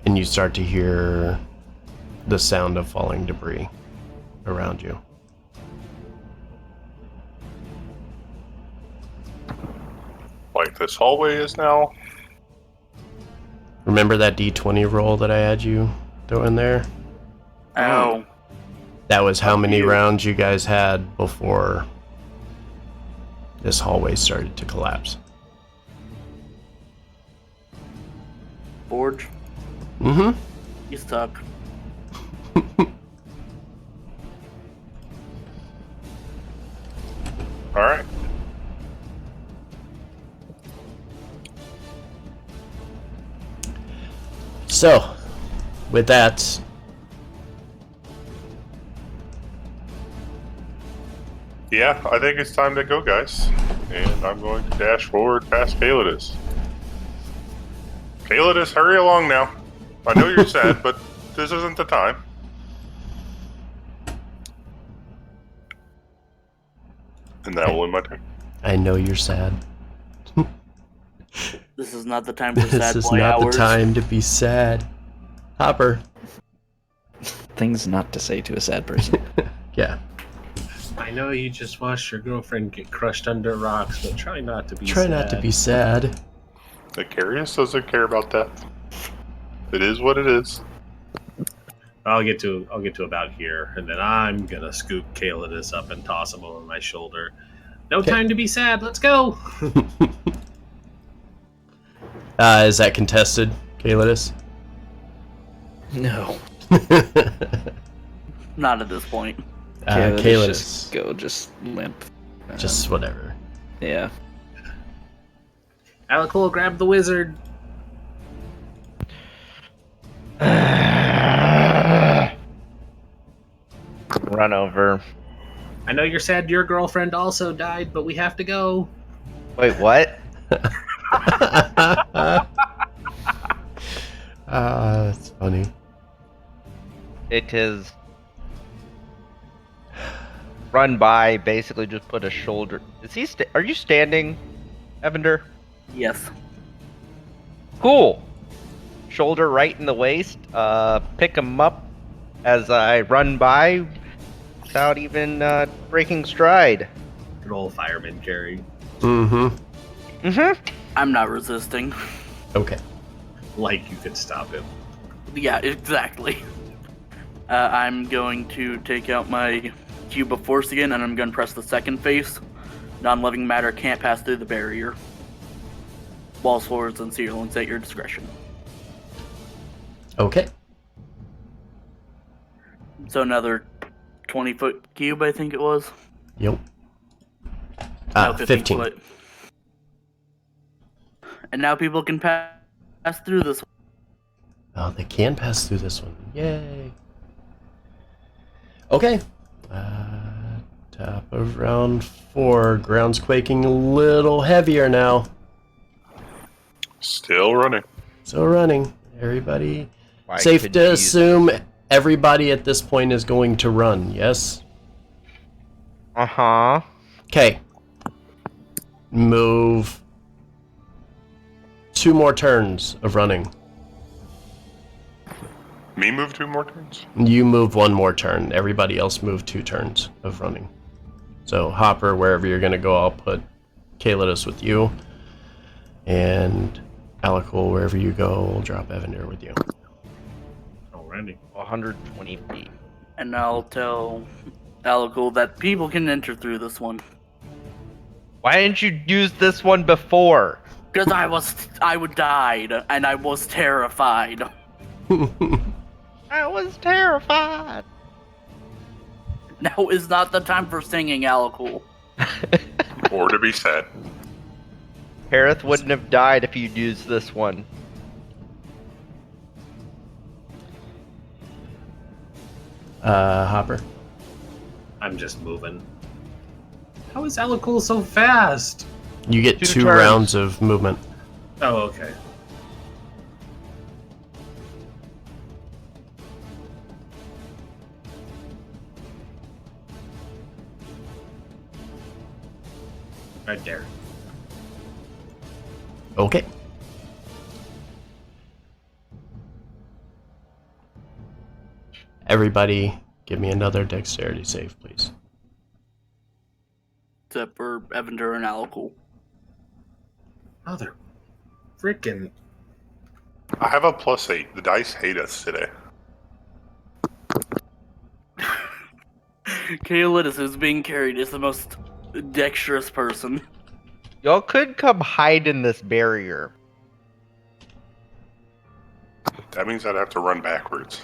And you start to hear the sound of falling debris around you. Like this hallway is now. Remember that D20 roll that I had you throw in there? Ow. That was how many you. rounds you guys had before this hallway started to collapse. Forge, Mm-hmm. you suck. All right. So, with that, Yeah, I think it's time to go, guys. And I'm going to dash forward past Kayalithica. Kayalithica, hurry along now. I know you're sad, but this isn't the time. And that will end my turn. I know you're sad. This is not the time for This sad is boy not hours. the time to be sad. Hopper. Things not to say to a sad person. Yeah. I know you just watched your girlfriend get crushed under rocks, but try not to be Try sad. not to be sad. Icarius doesn't care about that. It is what it is. I'll get to about here, and then I'm gonna scoop Kayalithica up and toss him over my shoulder. No time to be sad. Let's go. Is that contested, Kayalithica? No. Not at this point. Kayalithica. Just go, just limp. Just whatever. Yeah. Alakul, grab the wizard. Run over. I know you're sad your girlfriend also died, but we have to go. Wait, what? That's funny. It is run by, basically just put a shoulder. Is he? Are you standing, Evander? Yes. Cool. Shoulder right in the waist. Pick him up as I run by without even breaking stride. Good old fireman carry. I'm not resisting. Okay. Like you could stop him. Yeah, exactly. I'm going to take out my cube of force again, and I'm going to press the second face. Non-living matter can't pass through the barrier. Walls, floors, and ceilings at your discretion. Okay. So another 20-foot cube, I think it was. Yep. No, 15. foot. And now people can pass through this. Oh, they can pass through this one. Yay. Okay. Top of round 4. Ground's quaking a little heavier now. Still running. So running. Everybody. Why Safe couldn't to you use- assume everybody at this point is going to run, yes? Uh-huh. Okay. Move 2 more turns of running. Me move 2 more turns? You move 1 more turn. Everybody else move 2 turns of running. So Hopper, wherever you're gonna go, I'll put Kayalithica with you. And Alakul, wherever you go, we'll drop Evander with you. Alrighty. 120 feet. And I'll tell Alakul that people can enter through this one. Why didn't you use this one before? Because I died, and I was terrified. I was terrified. Now is not the time for singing, Alakul. Or to be sad. Harith wouldn't have died if you'd used this one. Hopper. I'm just moving. How is Alakul so fast? You get 2 2 turns. rounds of movement. Oh, okay. Right there. Okay. Everybody, give me another dexterity save, please. Except for Evander and Alakul. Mother frickin'. I have a +8. The dice hate us today. Kayalithica, who's being carried, is the most dexterous person. Y'all could come hide in this barrier. That means I'd have to run backwards.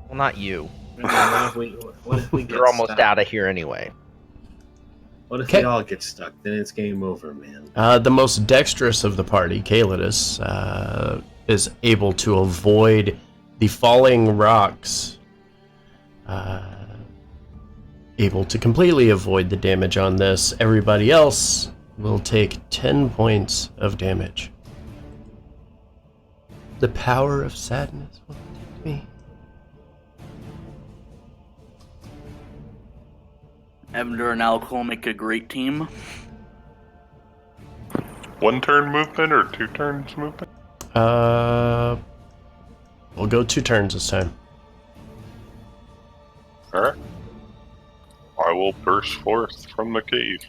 Well, not you. What if we get You're almost stuck? out of here anyway. What if Okay. we all get stuck? Then it's game over, man. The most dexterous of the party, Kayalithica, is able to avoid the falling rocks. Able to completely avoid the damage on this. Everybody else will take 10 points of damage. The power of sadness will take me. Evander and Alakul make a great team. 1 turn movement or 2 turns movement? We'll go 2 turns this time. Alright. I will burst forth from the cave.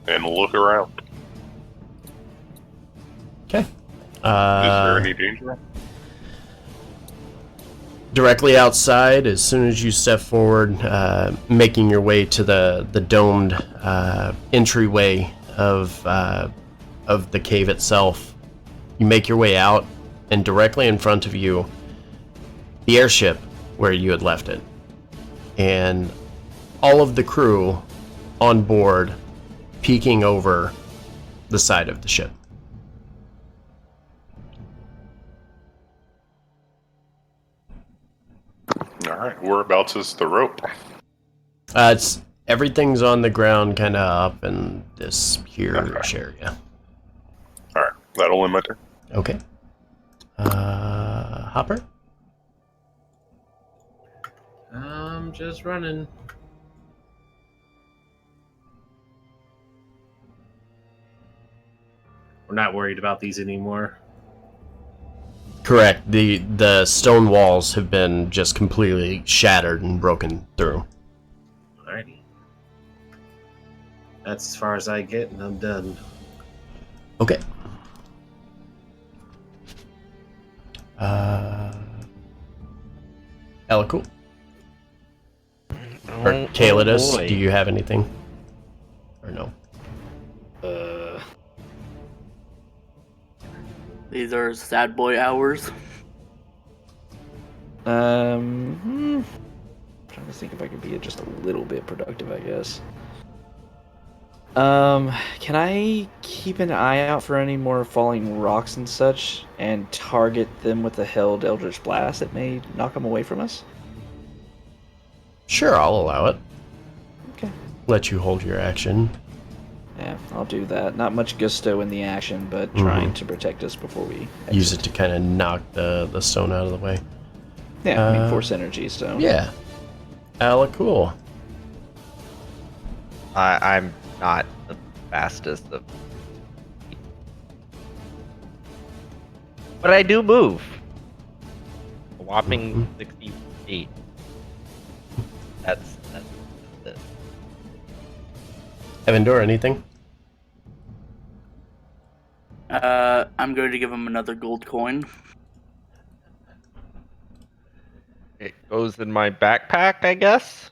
And look around. Okay. Is there any danger? directly outside, as soon as you step forward, making your way to the domed entryway of the cave itself, you make your way out, and directly in front of you, the airship where you had left it, and all of the crew on board peeking over the side of the ship. All right, whereabouts is the rope? Everything's on the ground, kind of up in this here-ish area. All right, that'll end my turn. Okay. Hopper? I'm just running. We're not worried about these anymore. Correct. The stone walls have been just completely shattered and broken through. Alrighty. That's as far as I get, and I'm done. Okay. Cool. Or Kayalithica, boy. do you have anything? Or no? These are sad boy hours. Trying to think if I could be just a little bit productive, I guess. Can I keep an eye out for any more falling rocks and such, and target them with the held Eldritch Blast that may knock them away from us? Sure, I'll allow it. Okay. Let you hold your action. Yeah, I'll do that. Not much gusto in the action, but trying to protect us before we exit. Use it to kind of knock the stone out of the way. Yeah, I mean, force energy, so... Yeah. Cool. I'm not the fastest of, but I do move. A whopping 60 feet. That's it. Evandor, anything? I'm going to give him another gold coin. It goes in my backpack, I guess.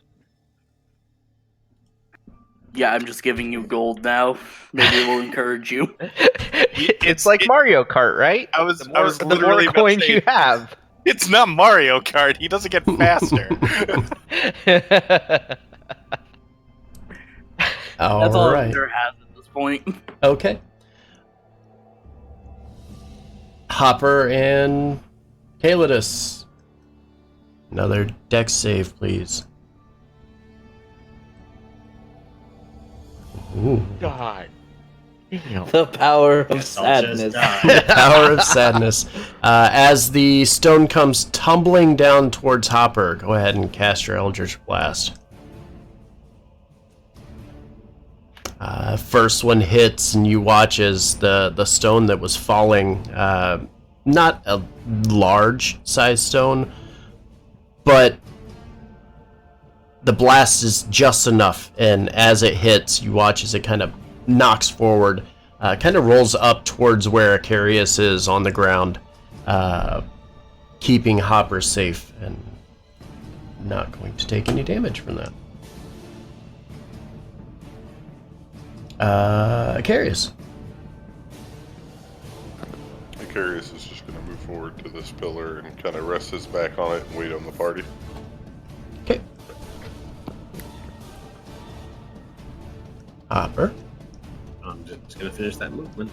Yeah, I'm just giving you gold now. Maybe it will encourage you. It's like Mario Kart, right? I was The more literally about to coins say, you have. It's not Mario Kart. He doesn't get faster. That's all Alright. Ender has at this point. Okay. Hopper and Kayalithica. Another dex save, please. Ooh. God. Damn. The power of Guess I'll just sadness. die. Power of sadness. As the stone comes tumbling down towards Hopper, go ahead and cast your Eldritch Blast. First one hits, and you watch as the stone that was falling, not a large size stone, but the blast is just enough, and as it hits, you watch as it kind of knocks forward, kind of rolls up towards where Akarius is on the ground, keeping Hopper safe and not going to take any damage from that. Akarius. Akarius is just going to move forward to this pillar and kind of rest his back on it and wait on the party. Okay. Hopper. I'm just gonna finish that movement.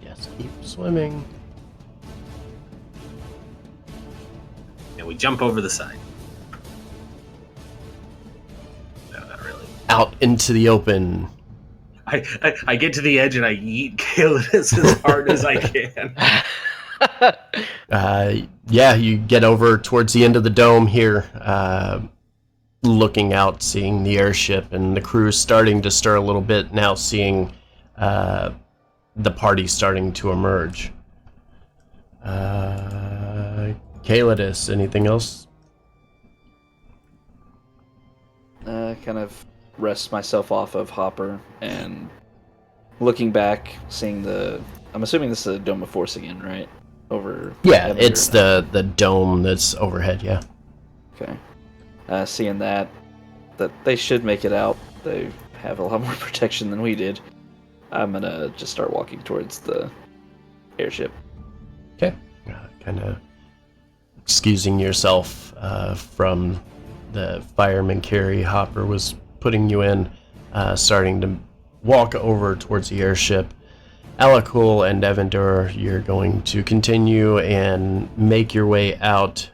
Yes, keep swimming. And we jump over the side. No, not really. Out into the open. I get to the edge and I yeet Kayalithica as hard as I can. Yeah, you get over towards the end of the dome here, looking out, seeing the airship, and the crew starting to stir a little bit, now seeing the party starting to emerge. Kayalithica, anything else? Kind of rest myself off of Hopper and looking back, seeing the... I'm assuming this is a Dome of Force again, right? Over... Yeah, Evander. it's the dome that's overhead, yeah. Okay. Seeing that they should make it out. They have a lot more protection than we did. I'm gonna just start walking towards the airship. Okay. Kind of excusing yourself from the fireman carry Hopper was putting you in, starting to walk over towards the airship. Alakul and Evendur, you're going to continue and make your way out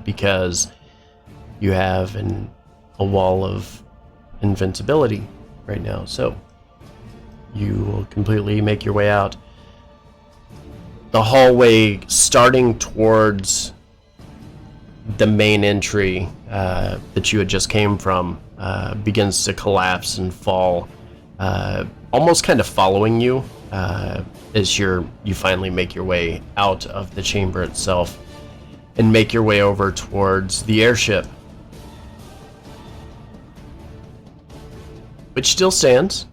because you have a wall of invincibility right now. So you will completely make your way out. The hallway starting towards the main entry that you had just came from begins to collapse and fall, almost kind of following you as you finally make your way out of the chamber itself and make your way over towards the airship, which still stands.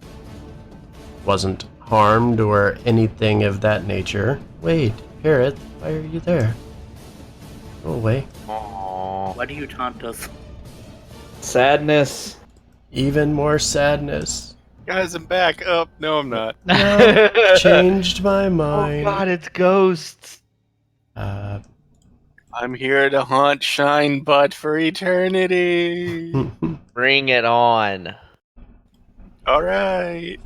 Wasn't harmed or anything of that nature. Wait, Harriet, why are you there? Go away. Aww. Why do you taunt us? Sadness. Even more sadness. Guys, I'm back. Oh, no, I'm not. No, changed my mind. Oh god, it's ghosts. I'm here to haunt Shine Butt for eternity. Bring it on. All right.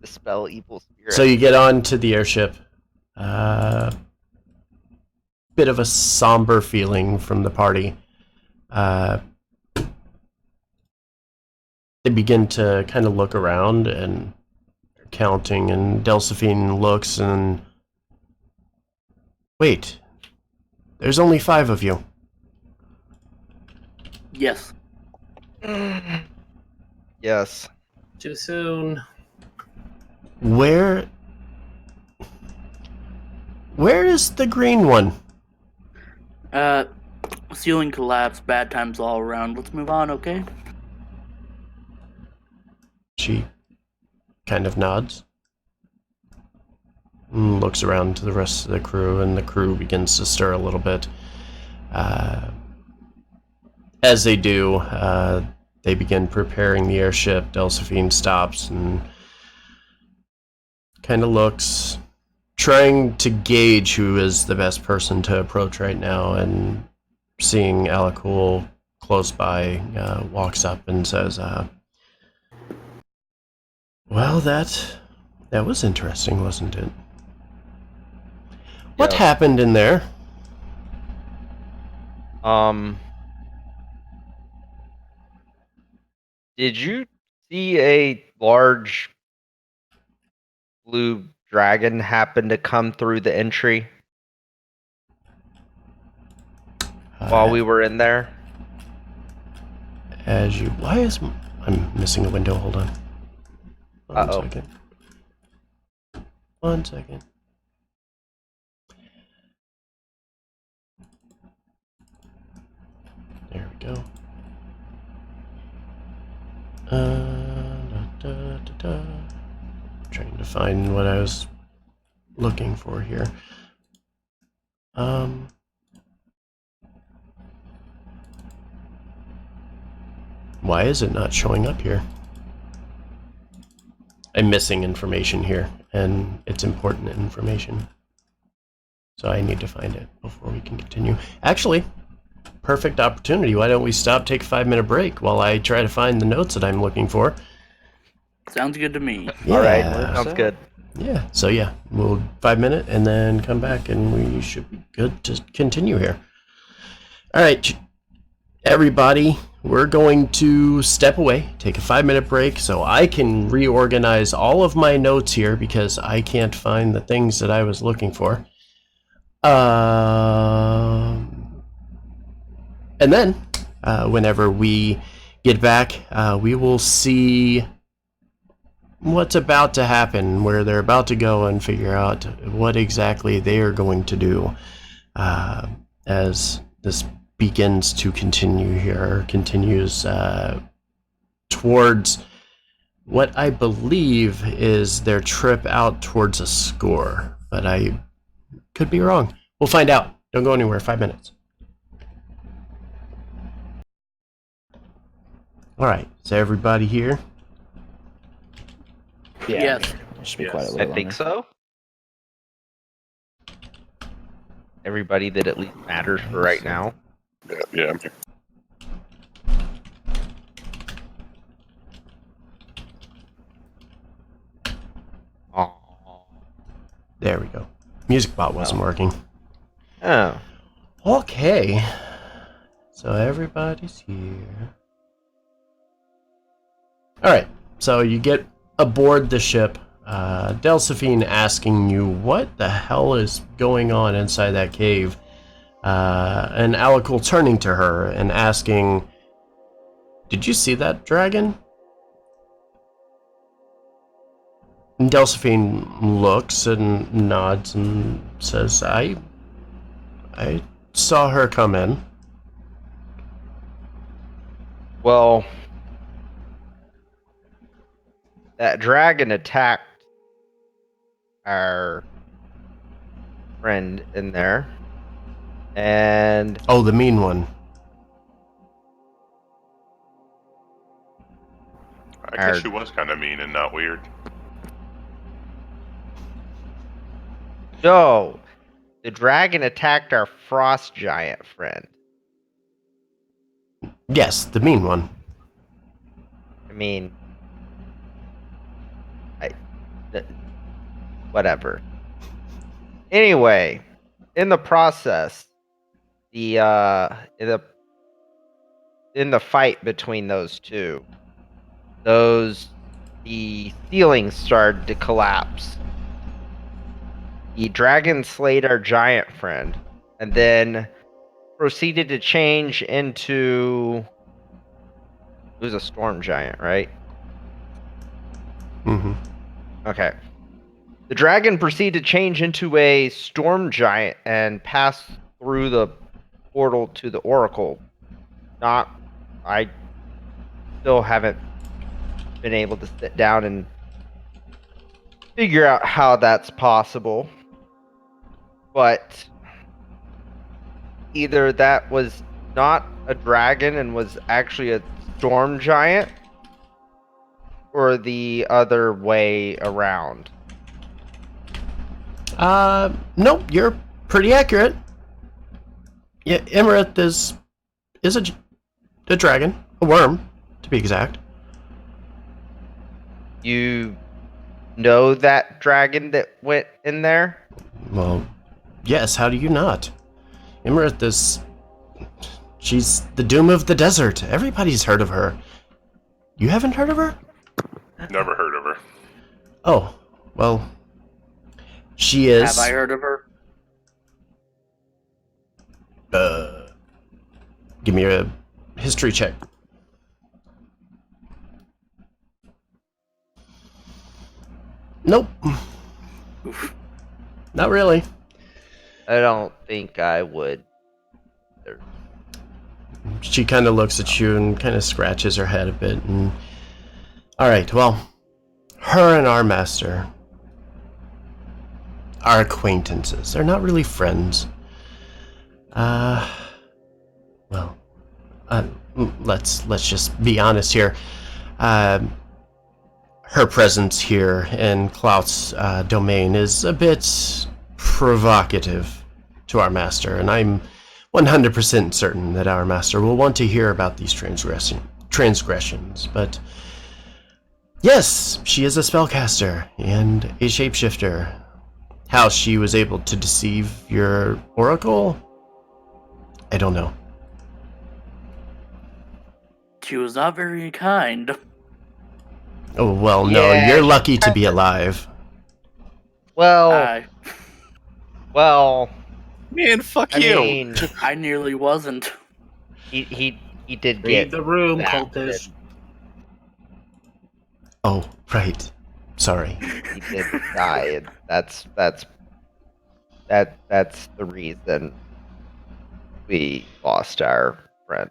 Dispel evil spirit. So you get on to the airship. Bit of a somber feeling from the party. They begin to kind of look around and they're counting, and Delphine looks and... Wait, there's only 5 of you. Yes. Yes. Too soon. Where is the green one? Ceiling collapse, bad times all around. Let's move on, okay? She kind of nods. And looks around to the rest of the crew, and the crew begins to stir a little bit. As they do, they begin preparing the airship. Delphine stops and kind of looks, trying to gauge who is the best person to approach right now, and seeing Alakul close by, walks up and says, well, that was interesting, wasn't it? What Yeah. happened in there? Did you see a large blue dragon happen to come through the entry while we were in there? I'm missing a window, hold on. Uh-oh. One second. There we go. Trying to find what I was looking for here. Why is it not showing up here? I'm missing information here, and it's important information. So I need to find it before we can continue. Actually, perfect opportunity. Why don't we stop, take a 5-minute break while I try to find the notes that I'm looking for? Sounds good to me. Yeah. All right, sounds good. Yeah, so yeah, we'll 5 minute and then come back and we should be good to continue here. All right, everybody, we're going to step away, take a 5-minute break so I can reorganize all of my notes here because I can't find the things that I was looking for. And then, whenever we get back, we will see what's about to happen, where they're about to go and figure out what exactly they are going to do as this begins to continue here, continues towards what I believe is their trip out towards a score, but I could be wrong. We'll find out. Don't go anywhere. 5 minutes. All right. Is everybody here? Yeah. Yes. Should be Yes. quite a I little think so. Everybody that at least matters for right now. Yeah, I'm here. Oh. There we go. Music bot wasn't working. Oh. Okay. So everybody's here. Alright, so you get aboard the ship. Delphine asking you what the hell is going on inside that cave. And Alakul turning to her and asking, did you see that dragon? And Delphine looks and nods and says, I saw her come in. Well, that dragon attacked our friend in there, and Oh, the mean one. I guess she was kind of mean and not weird. no, the dragon attacked our frost giant friend. Yes, the mean one. I mean, whatever. Anyway, in the process, the in the fight between those two, the ceiling started to collapse. The dragon slayed our giant friend, and then proceeded to change into. It was a storm giant, right? Mm-hmm. Okay. The dragon proceeded to change into a storm giant and pass through the portal to the oracle. I still haven't been able to sit down and figure out how that's possible. But either that was not a dragon and was actually a storm giant, or the other way around. Nope, you're pretty accurate. Yeah, Emerith is a dragon, a worm, to be exact. You know that dragon that went in there? Well, yes, how do you not? Emerith she's the doom of the desert. Everybody's heard of her. You haven't heard of her? Never heard of her. Oh, well, she is... Have I heard of her? Give me a history check. Nope. Not really. I don't think I would. She kind of looks at you and kind of scratches her head a bit. And all right, well, her and our master are acquaintances. They're not really friends. Well, let's just be honest here. Her presence here in Clout's domain is a bit provocative to our master, and I'm 100% certain that our master will want to hear about these transgressions, but yes, she is a spellcaster and a shapeshifter. How she was able to deceive your oracle, I don't know. She was not very kind. Oh, well, no, Yeah, you're lucky to be alive. Well, Man, fuck I you. mean, I nearly wasn't. he did Read get the room, that, cultist. Oh, right. Sorry. He did die, and that's the reason we lost our friend.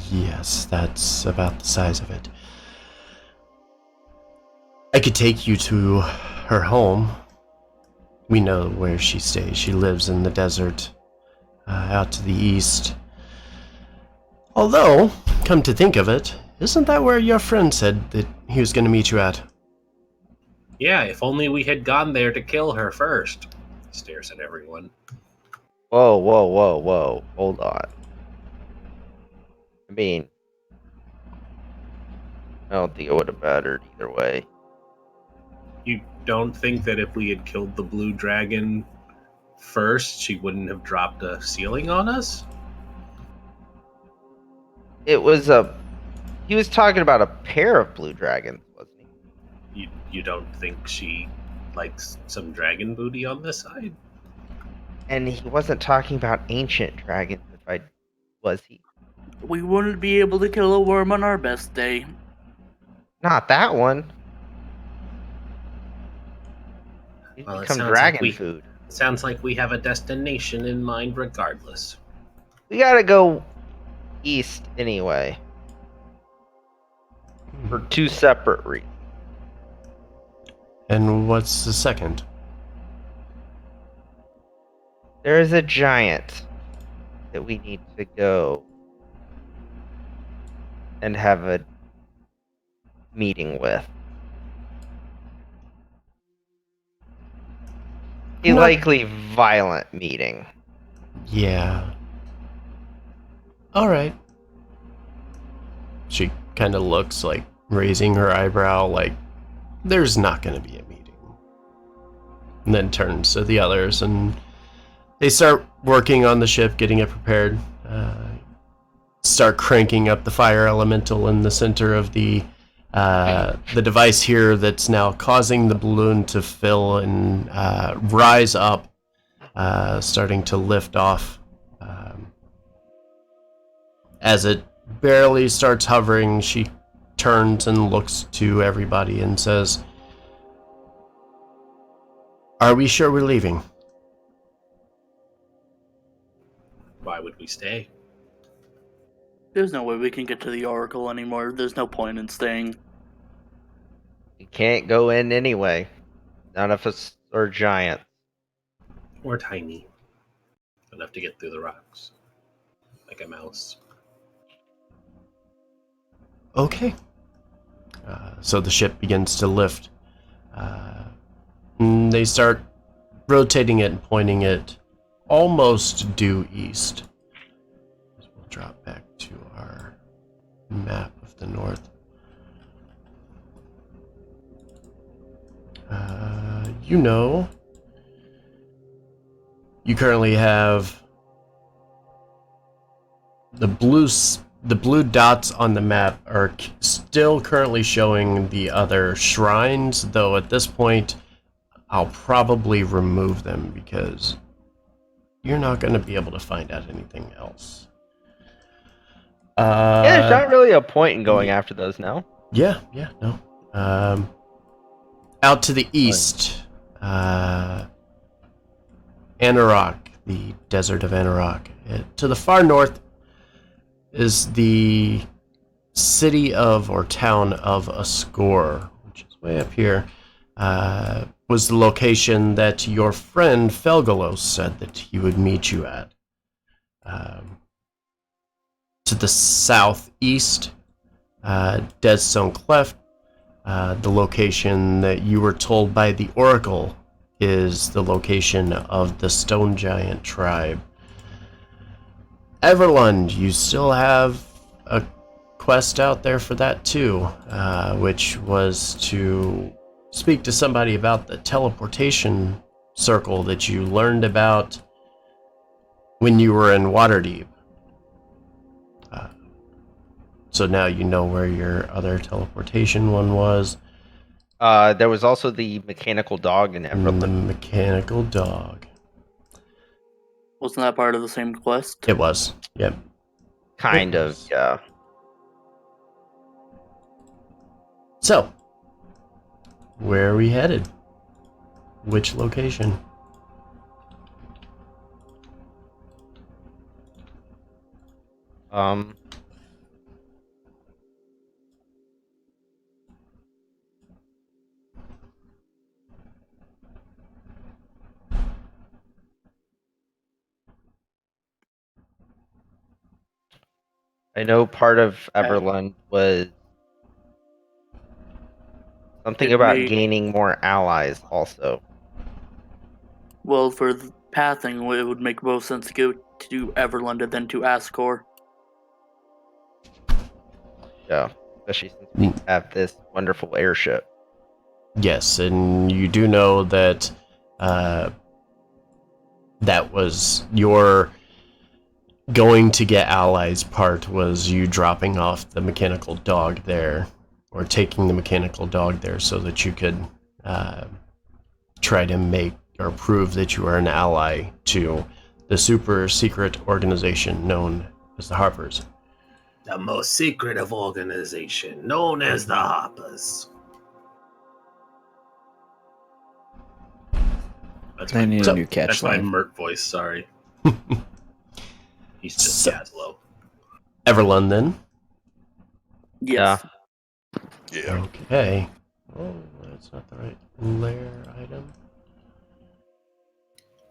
Yes, that's about the size of it. I could take you to her home. we know where she stays. She lives in the desert out to the east. Although, come to think of it, isn't that where your friend said that he was going to meet you at? Yeah, if only we had gone there to kill her first. Stares at everyone. Whoa, whoa, whoa, whoa. Hold on. I mean, I don't think it would have mattered either way. You don't think that if we had killed the blue dragon first, she wouldn't have dropped a ceiling on us? It was a. He was talking about a pair of blue dragons, wasn't he? You don't think she likes some dragon booty on this side? And he wasn't talking about ancient dragons, was he? We wouldn't be able to kill a worm on our best day. Not that one. He's Well, it become sounds dragon like food. Sounds like we have a destination in mind regardless. We gotta go east anyway. For 2 separate reasons. And what's the second? There is a giant that we need to go and have a meeting with. A Not- likely violent meeting. Yeah. Alright. She kind of looks like raising her eyebrow like there's not going to be a meeting. And then turns to the others and they start working on the ship, getting it prepared. Start cranking up the fire elemental in the center of the device here that's now causing the balloon to fill and rise up, starting to lift off. As it barely starts hovering, she turns and looks to everybody and says, "Are we sure we're leaving?" Why would we stay? There's no way we can get to the Oracle anymore. There's no point in staying. We can't go in anyway. None of us are giants. We're tiny. Enough to get through the rocks. Like a mouse. Okay. So the ship begins to lift. And they start rotating it and pointing it almost due east. We'll drop back to our map of the north. You currently have the blue dots on the map are still currently showing the other shrines, though at this point I'll probably remove them because you're not going to be able to find out anything else. Yeah, there's not really a point in going after those now. Yeah, no. Out to the east, Anarok, the desert of Anarok. To the far north is the city of, or town of Ascor, which is way up here. Was the location that your friend Felgalos said that he would meet you at. To the southeast, Deadstone Cleft, the location that you were told by the Oracle is the location of the Stone Giant tribe. Everlund, you still have a quest out there for that too, which was to speak to somebody about the teleportation circle that you learned about when you were in Waterdeep. So now you know where your other teleportation one was. There was also the mechanical dog in The Everland. mechanical dog. Wasn't that part of the same quest? It was. Yep. Kind of, yeah. So, where are we headed? Which location? I know part of Everlund was something It about may- gaining more allies also. Well, for the pathing, it would make most sense to go to Everlund and then to Ascor. Yeah, especially since we have this wonderful airship. Yes, and you do know that that was your going to get allies part was you dropping off the mechanical dog there, or taking the mechanical dog there so that you could try to make or prove that you are an ally to the super secret organization known as the Harpers. The most secretive organization, known as the Hoppers. That's They my need a new catch That's my line. Merc voice, sorry. He's just So- Gazlo. Everlund, then. Yes. Yeah. Okay. Oh, that's not the right layer item.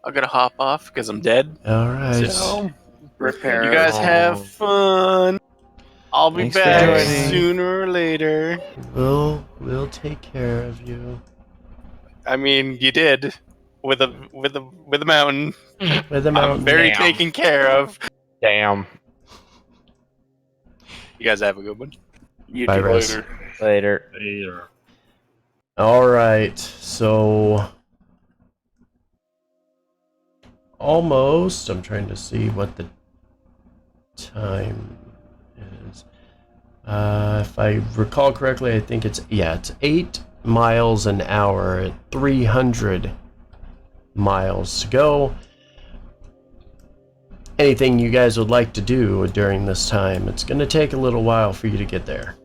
I'm gonna hop off because I'm dead. All right. So Repair. you guys have fun. I'll be Thanks for back joining. sooner or later. We'll take care of you. I mean, you did with a mountain. With the I'm mountain. very Damn. taken care of. Damn. You guys have a good one. You Bye, do. Rez. Later. Later. All right. So almost. I'm trying to see what the time is. If I recall correctly, I think it's 8 miles an hour at 300 miles to go. Anything you guys would like to do during this time? It's going to take a little while for you to get there.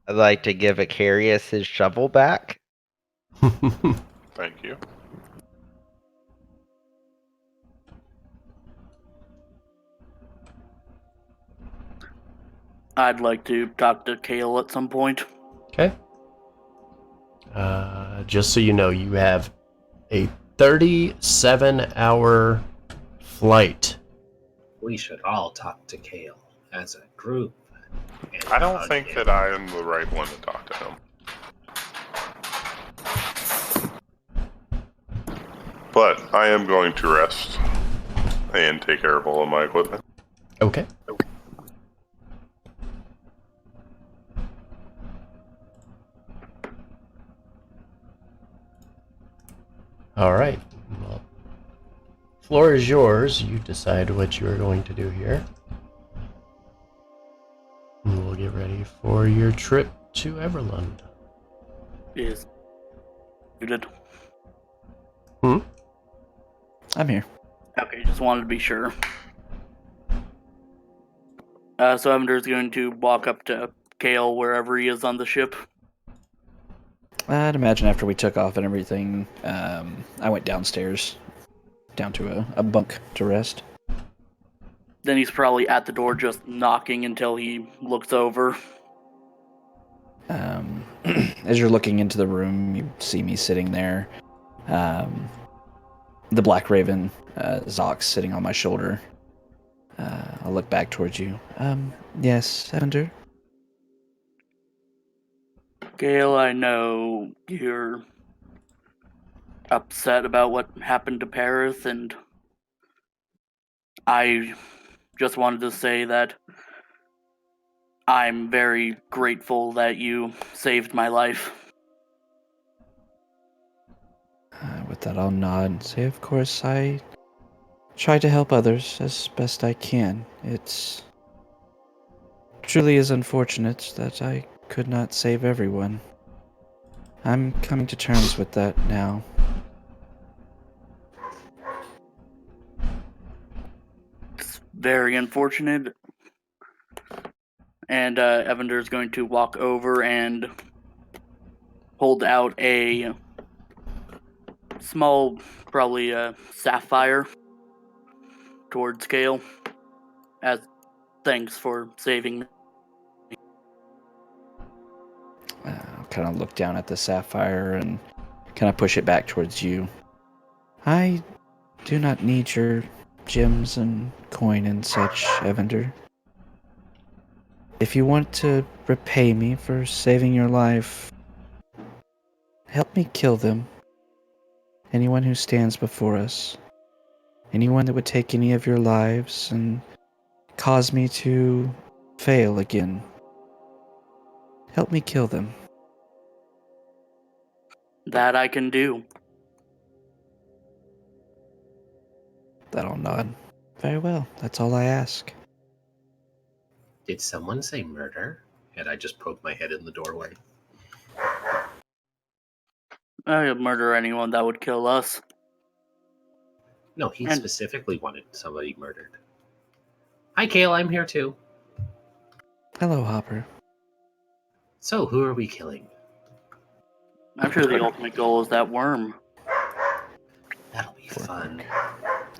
I'd like to give Icarius his shovel back. Thank you. I'd like to talk to Kale at some point. Okay. Just so you know, you have a 37-hour flight. We should all talk to Kale as a group. and I don't hug think him. that I am the right one to talk to him. But I am going to rest and take care of all of my equipment. Okay. All right. Well, floor is yours. You decide what you are going to do here. And we'll get ready for your trip to Everlund. Is muted. I'm here. Okay, just wanted to be sure. So Evander's going to walk up to Kale wherever he is on the ship. I'd imagine after we took off and everything, I went downstairs, down to a bunk to rest. Then he's probably at the door just knocking until he looks over. As you're looking into the room, you see me sitting there. The Black Raven, Zox, sitting on my shoulder. I'll look back towards you. Yes, Evander? Gale, I know you're upset about what happened to Paris, and I just wanted to say that I'm very grateful that you saved my life. With that, I'll nod and say, of course, I try to help others as best I can. It's truly is unfortunate that I could not save everyone. I'm coming to terms with that now. It's very unfortunate. And Evander's going to walk over and hold out a small, probably a sapphire towards Gale as thanks for saving me. kind of look down at the sapphire and kind of push it back towards you. I do not need your gems and coin and such, Evander. If you want to repay me for saving your life, help me kill them. Anyone who stands before us. Anyone that would take any of your lives and cause me to fail again. Help me kill them. That I can do. That'll nod. Very well, that's all I ask. Did someone say murder? And I just poked my head in the doorway. I would murder anyone that would kill us. No, he And- specifically wanted somebody murdered. Hi, Kale, I'm here too. Hello, Hopper. So, who are we killing? I'm sure the ultimate goal is that worm. That'll be fun.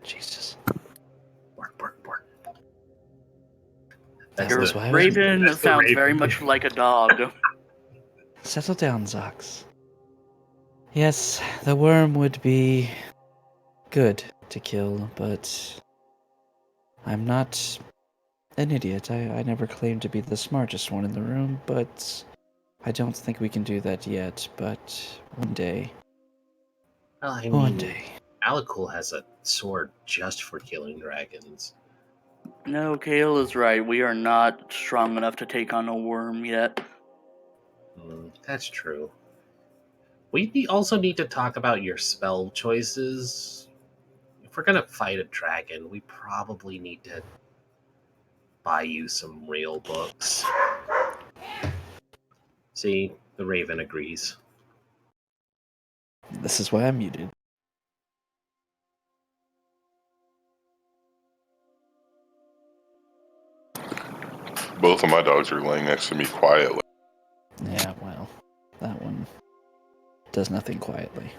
Jesus. Bark, bark, bark. That Your was why I was... raven that's the sounds raven. very much like a dog. Settle down, Zox. Yes, the worm would be good to kill, but I'm not an idiot. I never claimed to be the smartest one in the room, but I don't think we can do that yet, but one day. Well, I One mean, day. Alakul has a sword just for killing dragons. No, Kale is right. We are not strong enough to take on a worm yet. That's true. We also need to talk about your spell choices. If we're gonna fight a dragon, we probably need to buy you some real books. See, the Raven agrees. This is why I'm muted. Both of my dogs are laying next to me quietly. Yeah, well, that one does nothing quietly.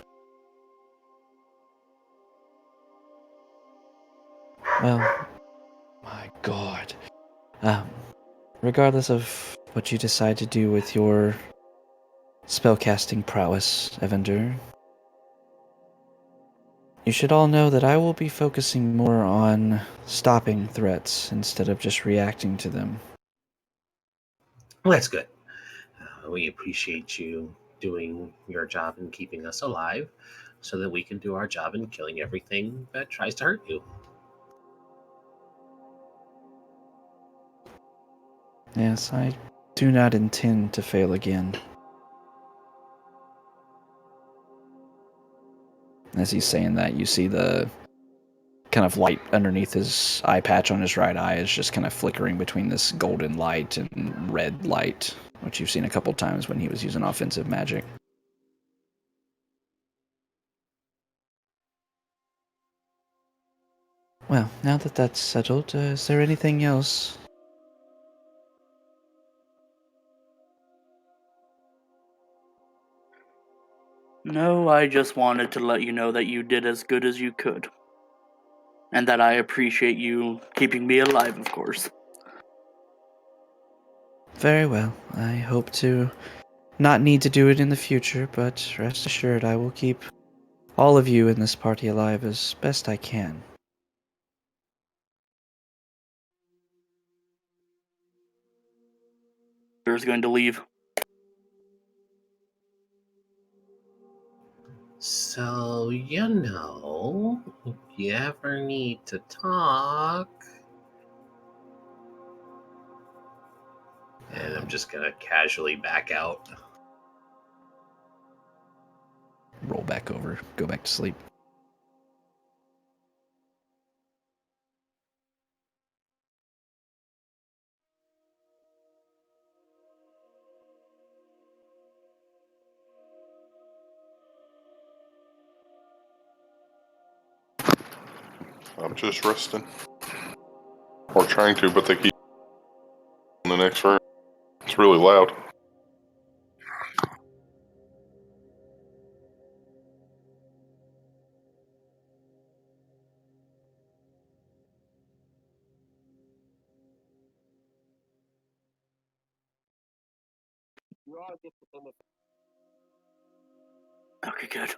Well, my god. Regardless of what you decide to do with your spellcasting prowess, Evander, you should all know that I will be focusing more on stopping threats instead of just reacting to them. Well, that's good. We appreciate you doing your job and keeping us alive so that we can do our job in killing everything that tries to hurt you. Yes, I do not intend to fail again. As he's saying that, you see the kind of light underneath his eye patch on his right eye is just kind of flickering between this golden light and red light, which you've seen a couple times when he was using offensive magic. Well, now that that's settled, is there anything else? No, I just wanted to let you know that you did as good as you could. And that I appreciate you keeping me alive, of course. Very well. I hope to not need to do it in the future, but rest assured I will keep all of you in this party alive as best I can. You're going to leave. So, if you ever need to talk. And I'm just gonna casually back out. Roll back over, go back to sleep. I'm just resting. Or trying to, but they keep in the next room. It's really loud. Okay, good.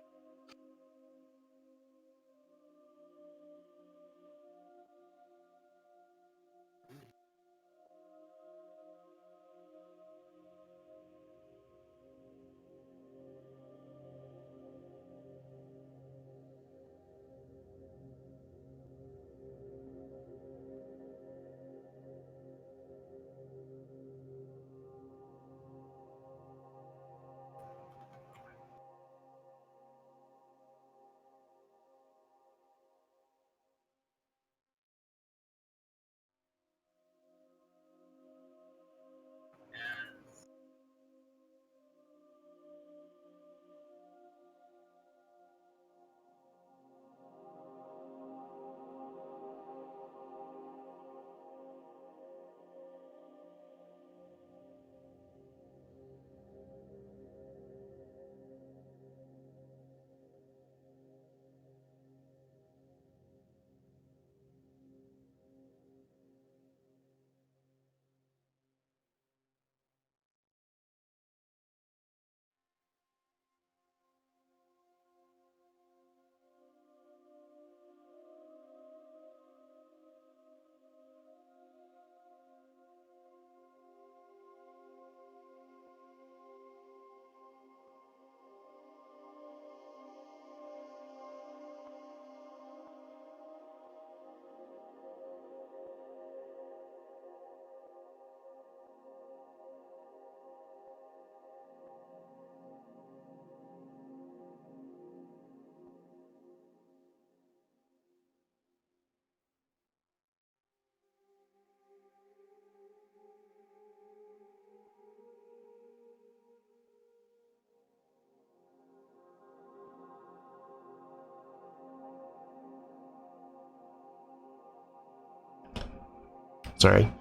Sorry.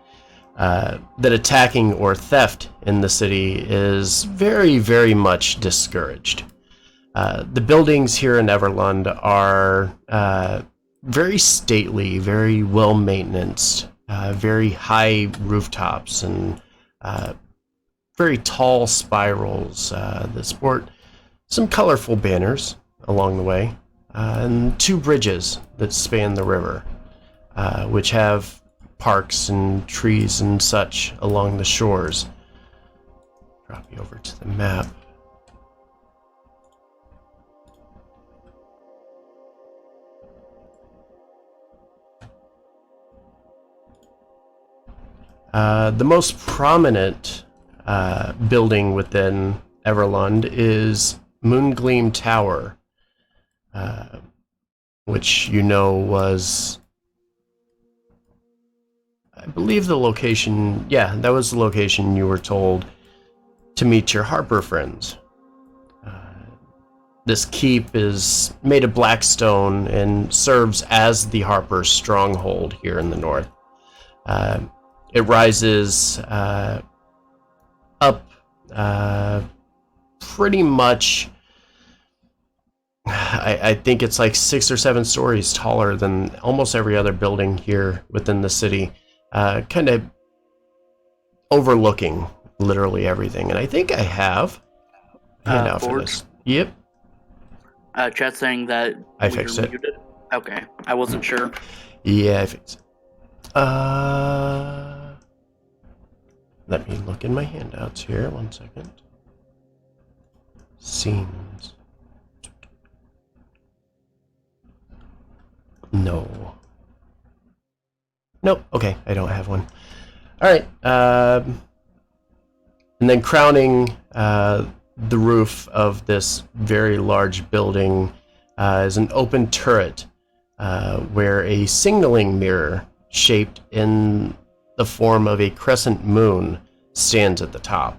That attacking or theft in the city is very, very much discouraged. The buildings here in Everlund are very stately, very well maintained, very high rooftops, and very tall spirals that sport some colorful banners along the way, and 2 bridges that span the river, which have parks and trees and such along the shores. Drop you over to the map. The most prominent building within Everlund is Moongleam Tower, which you know was, I believe, the location. Yeah, that was the location you were told to meet your Harper friends. This keep is made of black stone and serves as the Harper stronghold here in the north. It rises up pretty much, I think it's like 6 or 7 stories taller than almost every other building here within the city, kind of overlooking literally everything. And I think I have a handout for this. Yep. Chat saying that I fixed it. Muted. Okay, I wasn't sure. Yeah, I fixed it. Let me look in my handouts here. 1 second. Scenes. No. Nope. Okay, I don't have one. All right. And then crowning the roof of this very large building is an open turret where a signaling mirror shaped in the form of a crescent moon stands at the top.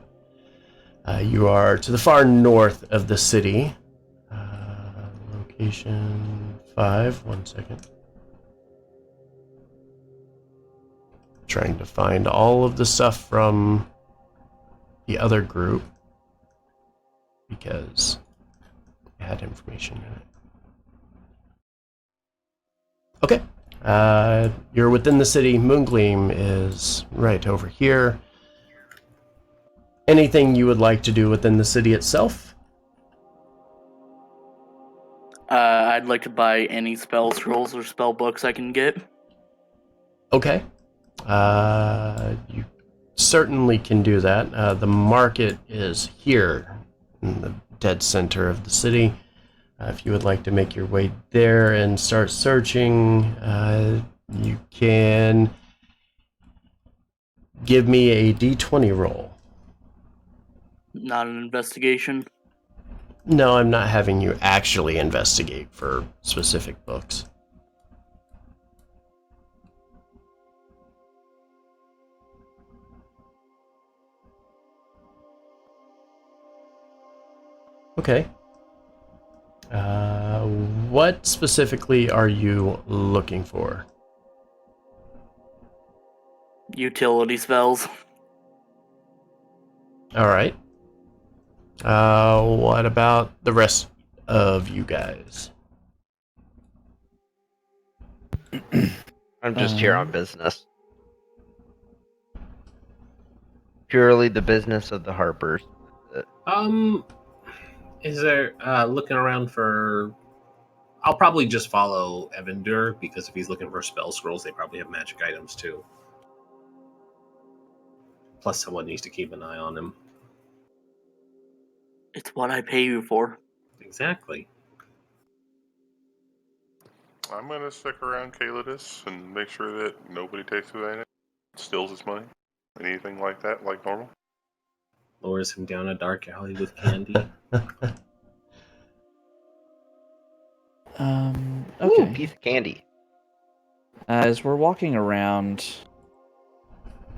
You are to the far north of the city. Location 5. 1 second. Trying to find all of the stuff from the other group because it had information in it. Okay. You're within the city. Moongleam is right over here. Anything you would like to do within the city itself? I'd like to buy any spell scrolls or spell books I can get. Okay. You certainly can do that. The market is here in the dead center of the city. If you would like to make your way there and start searching, you can give me a d20 roll. Not an investigation. No, I'm not having you actually investigate for specific books. Okay. What specifically are you looking for? Utility spells. All right. What about the rest of you guys? I'm just here on business. Purely the business of the Harpers. Is there looking around for? I'll probably just follow Evander because if he's looking for spell scrolls, they probably have magic items too. Plus, someone needs to keep an eye on him. It's what I pay you for. Exactly. I'm gonna stick around Kayalithica and make sure that nobody takes advantage, steals his money, anything like that, like normal. Lures him down a dark alley with candy. Ooh, Okay. piece of candy. As we're walking around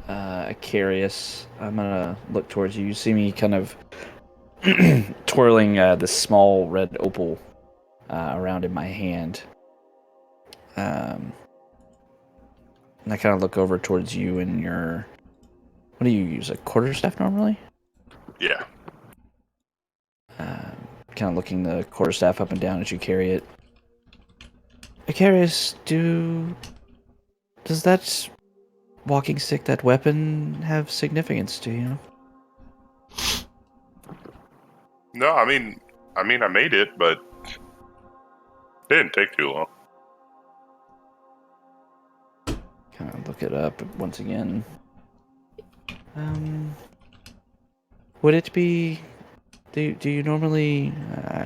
Acarius, I'm gonna look towards you. You see me kind of twirling this small red opal around in my hand. And I kind of look over towards you and your... What do you use, a quarterstaff normally? Yeah. Kind of looking the quarterstaff up and down as you carry it. Acarius, does that walking stick, that weapon, have significance to you? No, I mean, I made it, but it didn't take too long. Kind of look it up once again. Would it be... Do you normally...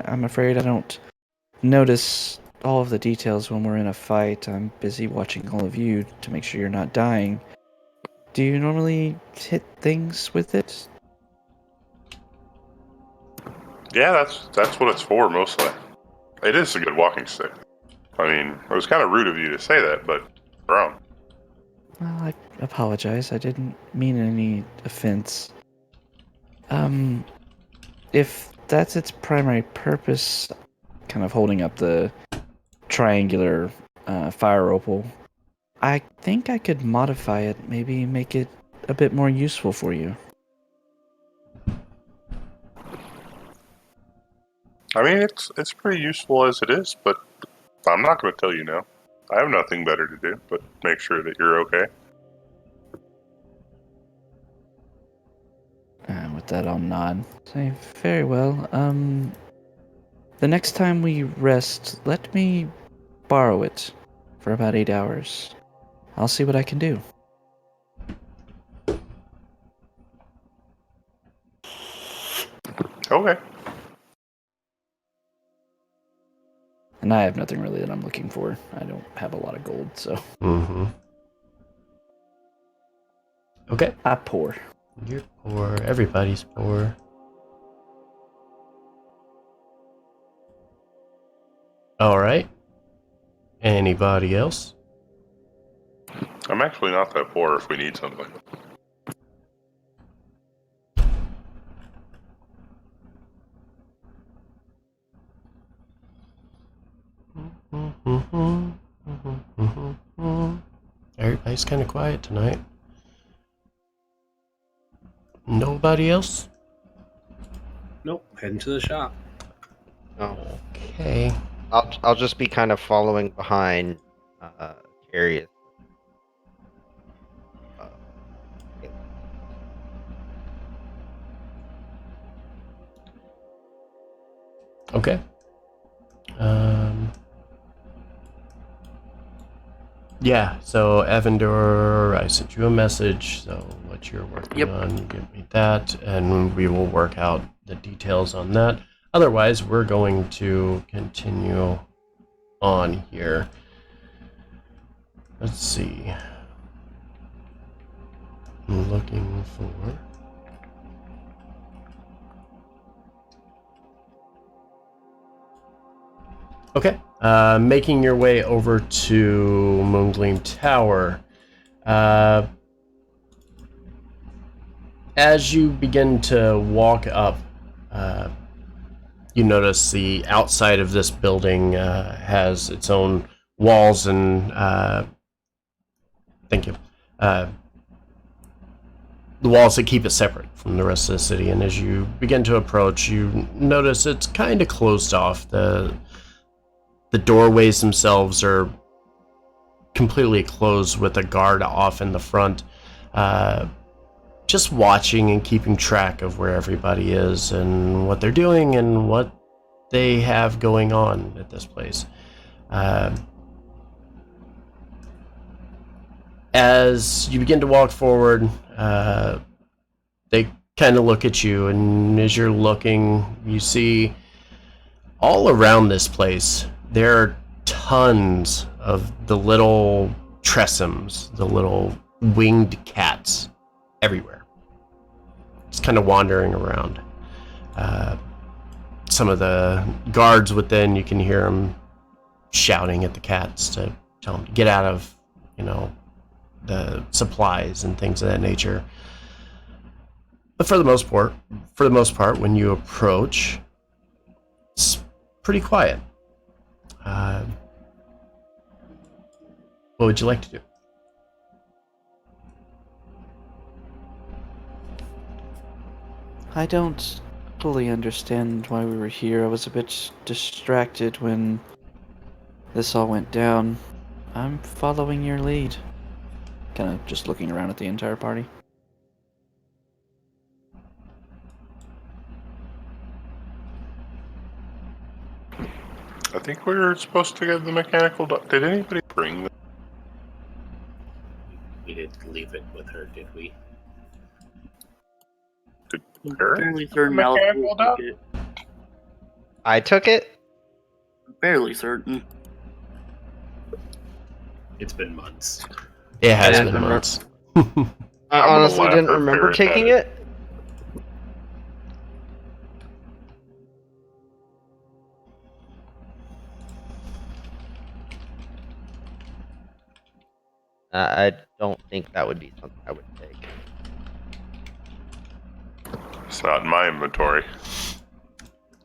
I'm afraid I don't notice all of the details when we're in a fight. I'm busy watching all of you to make sure you're not dying. Do you normally hit things with it? Yeah, that's what it's for mostly. It is a good walking stick. I mean, it was kind of rude of you to say that, but wrong. Well, I apologize. I didn't mean any offense. If that's its primary purpose, kind of holding up the triangular fire opal, I think I could modify it, maybe make it a bit more useful for you. I mean, it's pretty useful as it is, but I'm not going to tell you no. I have nothing better to do but make sure that you're okay. With that, I'll nod. Say, very well. The next time we rest, let me borrow it for about 8 hours. I'll see what I can do. Okay. And I have nothing really that I'm looking for. I don't have a lot of gold, so Mm-hmm. Okay. I pour. You're poor. Everybody's poor. All right. Anybody else? I'm actually not that poor if we need something. Everybody's kind of quiet tonight. Nobody else? Nope, heading to the shop. Okay. I'll just be kind of following behind Carius. Okay. Yeah, so Evandor, I sent you a message, so what you're working Yep. on, give me that, and we will work out the details on that. Otherwise, we're going to continue on here. Let's see. I'm looking for... Okay, making your way over to Moongleam Tower. As you begin to walk up, you notice the outside of this building has its own walls and thank you. The walls that keep it separate from the rest of the city. And as you begin to approach, you notice it's kind of closed off. The doorways themselves are completely closed with a guard off in the front, just watching and keeping track of where everybody is and what they're doing and what they have going on at this place. As you begin to walk forward, they kind of look at you, and as you're looking, you see all around this place there are tons of the little tressums, the little winged cats everywhere. Just kind of wandering around. Some of the guards within, you can hear them shouting at the cats to tell them to get out of, the supplies and things of that nature. But for the most part, when you approach, it's pretty quiet. What would you like to do? I don't fully understand why we were here. I was a bit distracted when this all went down. I'm following your lead. Kind of just looking around at the entire party. I think we were supposed to get the mechanical dog. Did anybody bring them? We didn't leave it with her, did we? Did I'm Barrett fairly have the certain Alice mechanical took dog? it. I took it. Fairly certain. It's been months. It has I been remember- months. I I'm gonna honestly laugh didn't at remember Barrett taking at it. I don't think that would be something I would take. It's not in my inventory.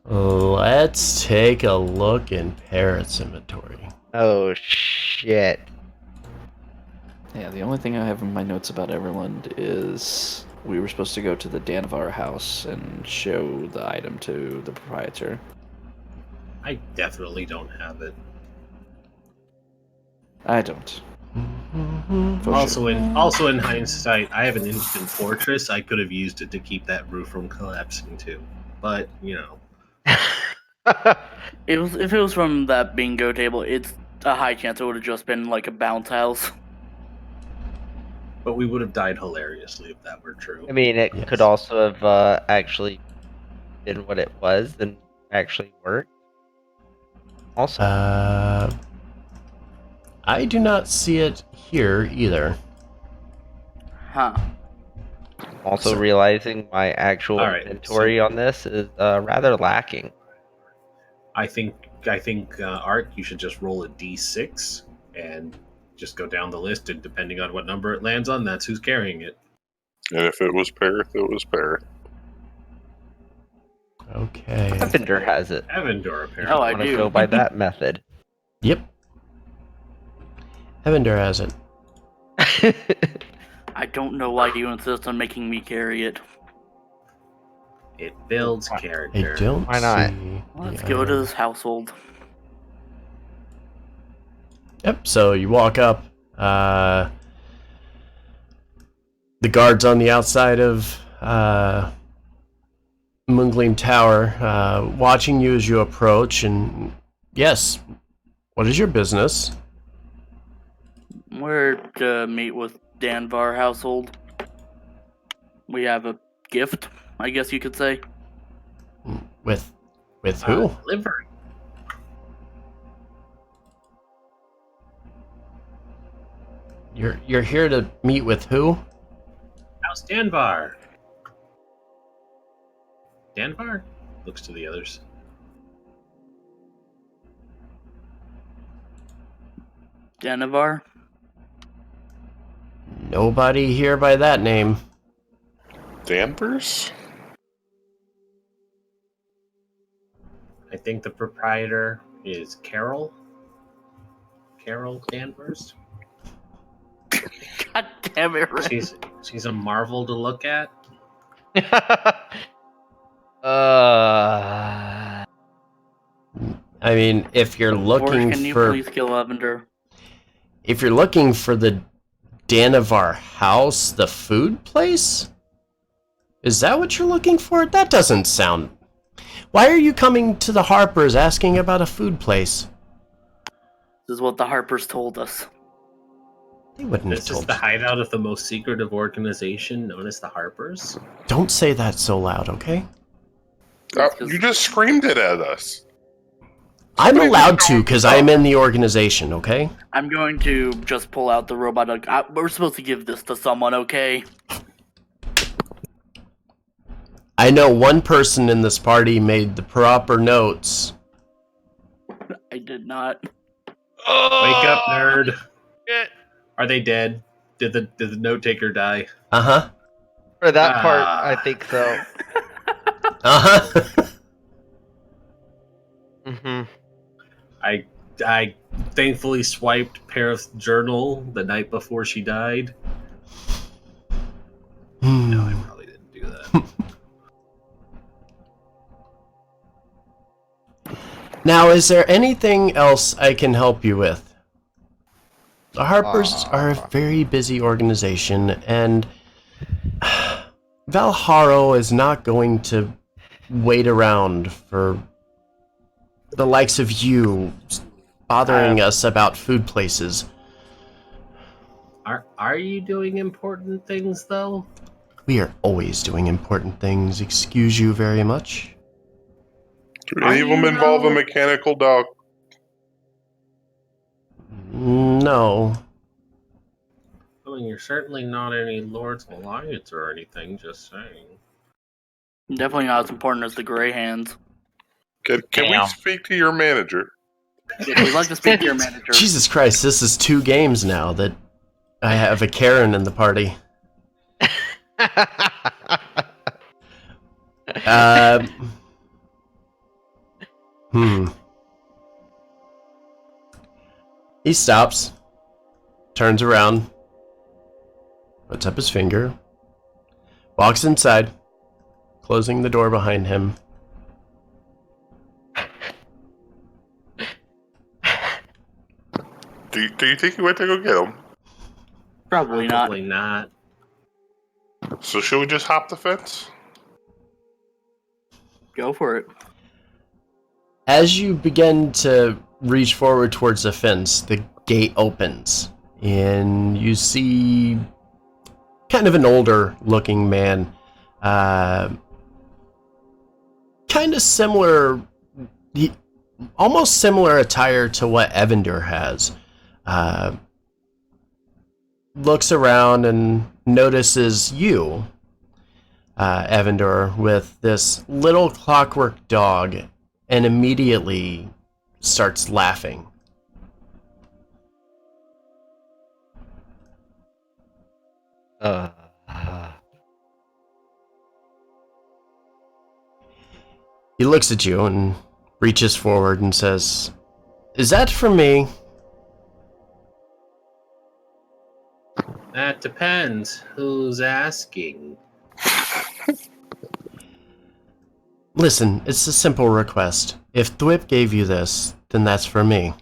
Let's take a look in Parrot's inventory. Oh shit. Yeah, the only thing I have in my notes about Everland is we were supposed to go to the Danavar house and show the item to the proprietor. I definitely don't have it. I don't. For Also sure. in hindsight, I have an instant fortress. I could have used it to keep that roof from collapsing too. But, If it was from that bingo table, it's a high chance it would have just been like a bounce house. But we would have died hilariously if that were true. I mean, it Yes. could also have actually been what it was and actually worked. Also, I do not see it here either. Huh. also so- realizing my actual All right, inventory on this is rather lacking. I think Art, you should just roll a d6 and just go down the list, and depending on what number it lands on, that's who's carrying it. And if it was Parrot, it was Parrot. Okay. Lavender has it. Evandor, apparently. Oh, I want to do. go by that method. Yep. Evander has it. I don't know why you insist on making me carry it. It builds I character. don't Why not? see Let's the go to item. this household. Yep, so you walk up. The guards on the outside of Moongleam Tower watching you as you approach, and Yes. What is your business? We're to meet with Danvar household. We have a gift, I guess you could say. With who? Delivery. You're here to meet with who? How's Danvar? Danvar looks to the others. Danavar? Nobody here by that name. Danvers? I think the proprietor is Carol. Carol Danvers. God damn it, Ren. She's a marvel to look at. I mean, if you're Or looking can you for please kill Lavender? if you're looking for the Danavar house, the food place? Is that what you're looking for? That doesn't sound... Why are you coming to the Harpers asking about a food place? This is what the Harpers told us. They wouldn't have This is told the you. hideout of the most secretive organization known as the Harpers. Don't say that so loud, okay? You just screamed it at us. I'm allowed to because I'm in the organization, okay? I'm going to just pull out the robot dog. We're supposed to give this to someone, okay? I know one person in this party made the proper notes. I did not. Wake up, nerd. Shit. Are they dead? Did the note taker die? Uh-huh. For that part, Ah. I think so. Uh-huh. Hmm. I thankfully swiped Paris' journal the night before she died. No, I probably didn't do that. Now, is there anything else I can help you with? The Harpers are a very busy organization, and Valharo is not going to wait around for the likes of you bothering us about food places. Are you doing important things though? We are always doing important things, excuse you very much. Do any of them involve a mechanical dog? No. I mean, you're certainly not any Lord's Alliance or anything, just saying. Definitely not as important as the Grey Hands. Can we speak to your manager? We'd like to speak to your manager. Jesus Christ, this is 2 games now that I have a Karen in the party. He stops, turns around, puts up his finger, walks inside, closing the door behind him. Do you think you went to go get him? Probably Probably not. not. So should we just hop the fence? Go for it. As you begin to reach forward towards the fence, the gate opens, and you see kind of an older looking man, kind of similar, almost similar attire to what Evander has. Looks around and notices you, Evander, with this little clockwork dog, and immediately starts laughing. He looks at you and reaches forward and says, "Is that for me?" That depends. Who's asking? Listen, it's a simple request. If Thwip gave you this, then that's for me.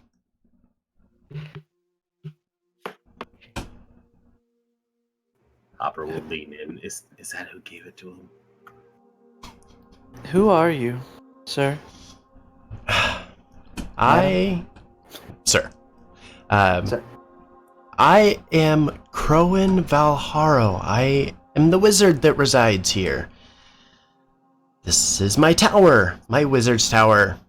Hopper will lean in. Is that who gave it to him? Who are you, sir? Sir. Sir. I am Crowan Valharo. I am the wizard that resides here. This is my tower, my wizard's tower.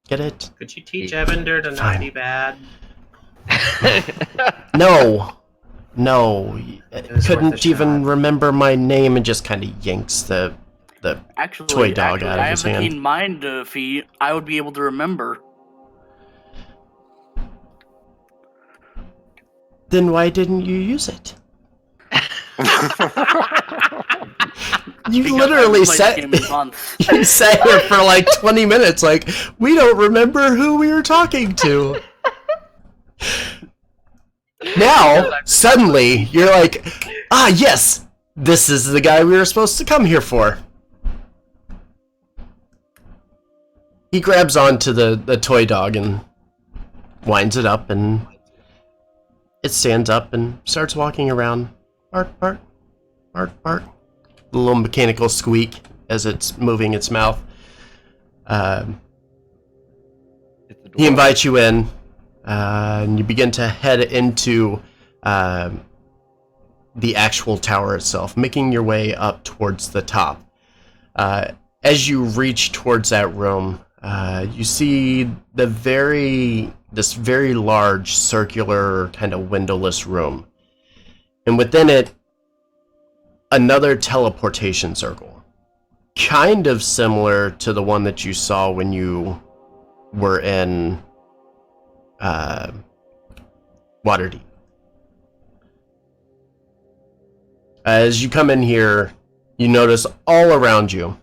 Get it? Could you teach Evander to not Fine. be bad? No. It was worth Couldn't a even shot. remember my name and just kind of yanks the Actually, toy dog out of I his have the hand. keen mind feat. I would be able to remember. Then why didn't you use it? You Because literally I've played sat this game in months. you sat here for like 20 minutes like, we don't remember who we were talking to. Now, suddenly, you're like, yes, this is the guy we were supposed to come here for. He grabs onto the toy dog and winds it up, and it stands up and starts walking around. Bark, bark, bark, bark. A little mechanical squeak as it's moving its mouth. He invites you in, and you begin to head into the actual tower itself, making your way up towards the top. As you reach towards that room, you see this very large circular kind of windowless room, and within it, another teleportation circle, kind of similar to the one that you saw when you were in Waterdeep. As you come in here, you notice all around you,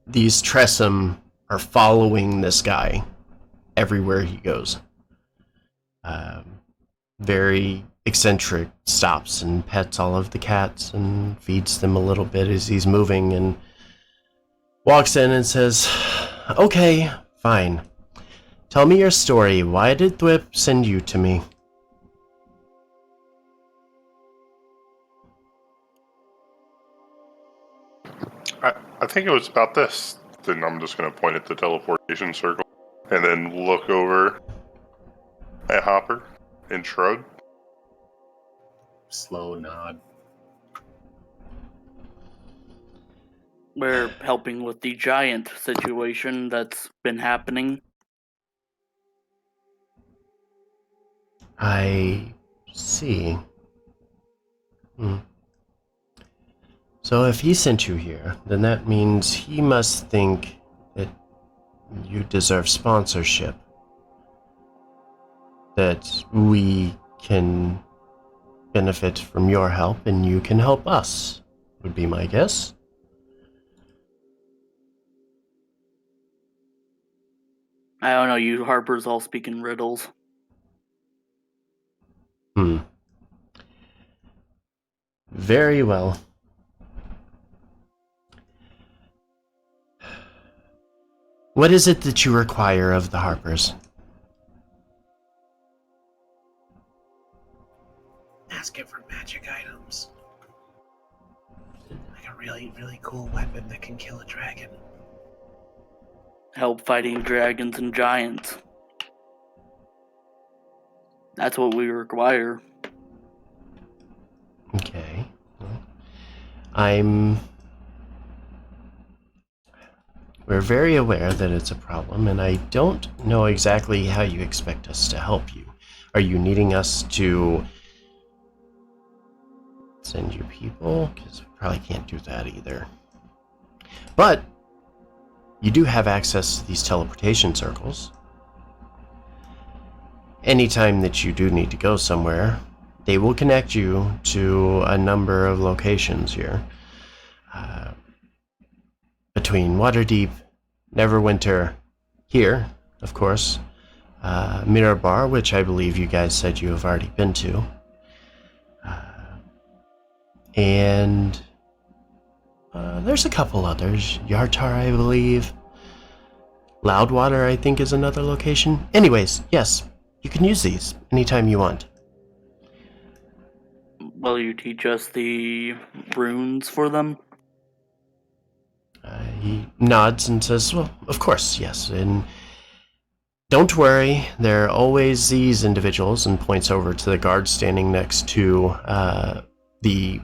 these Tressum are following this guy everywhere he goes. Very eccentric, stops and pets all of the cats and feeds them a little bit as he's moving, and walks in and says, "Okay, fine. Tell me your story. Why did Thwip send you to me?" I think it was about this. Then I'm just going to point at the teleportation circle and then look over at Hopper and shrug. Slow nod. We're helping with the giant situation that's been happening. I see. So if he sent you here, then that means he must think that you deserve sponsorship. That we can benefit from your help and you can help us, would be my guess. I don't know, you Harpers all speak in riddles. Very well. What is it that you require of the Harpers? Asking for magic items. Like a really, really cool weapon that can kill a dragon. Help fighting dragons and giants. That's what we require. Okay. Well, we're very aware that it's a problem, and I don't know exactly how you expect us to help you. Are you needing us to send you people? Because we probably can't do that either. But you do have access to these teleportation circles. Anytime that you do need to go somewhere, they will connect you to a number of locations here. Between Waterdeep, Neverwinter, here, of course, Mirabar, which I believe you guys said you have already been to, and there's a couple others. Yartar, I believe. Loudwater, I think, is another location. Anyways, yes, you can use these anytime you want. Will you teach us the runes for them? He nods and says, well, of course, yes. And don't worry, there are always these individuals, and points over to the guard standing next to the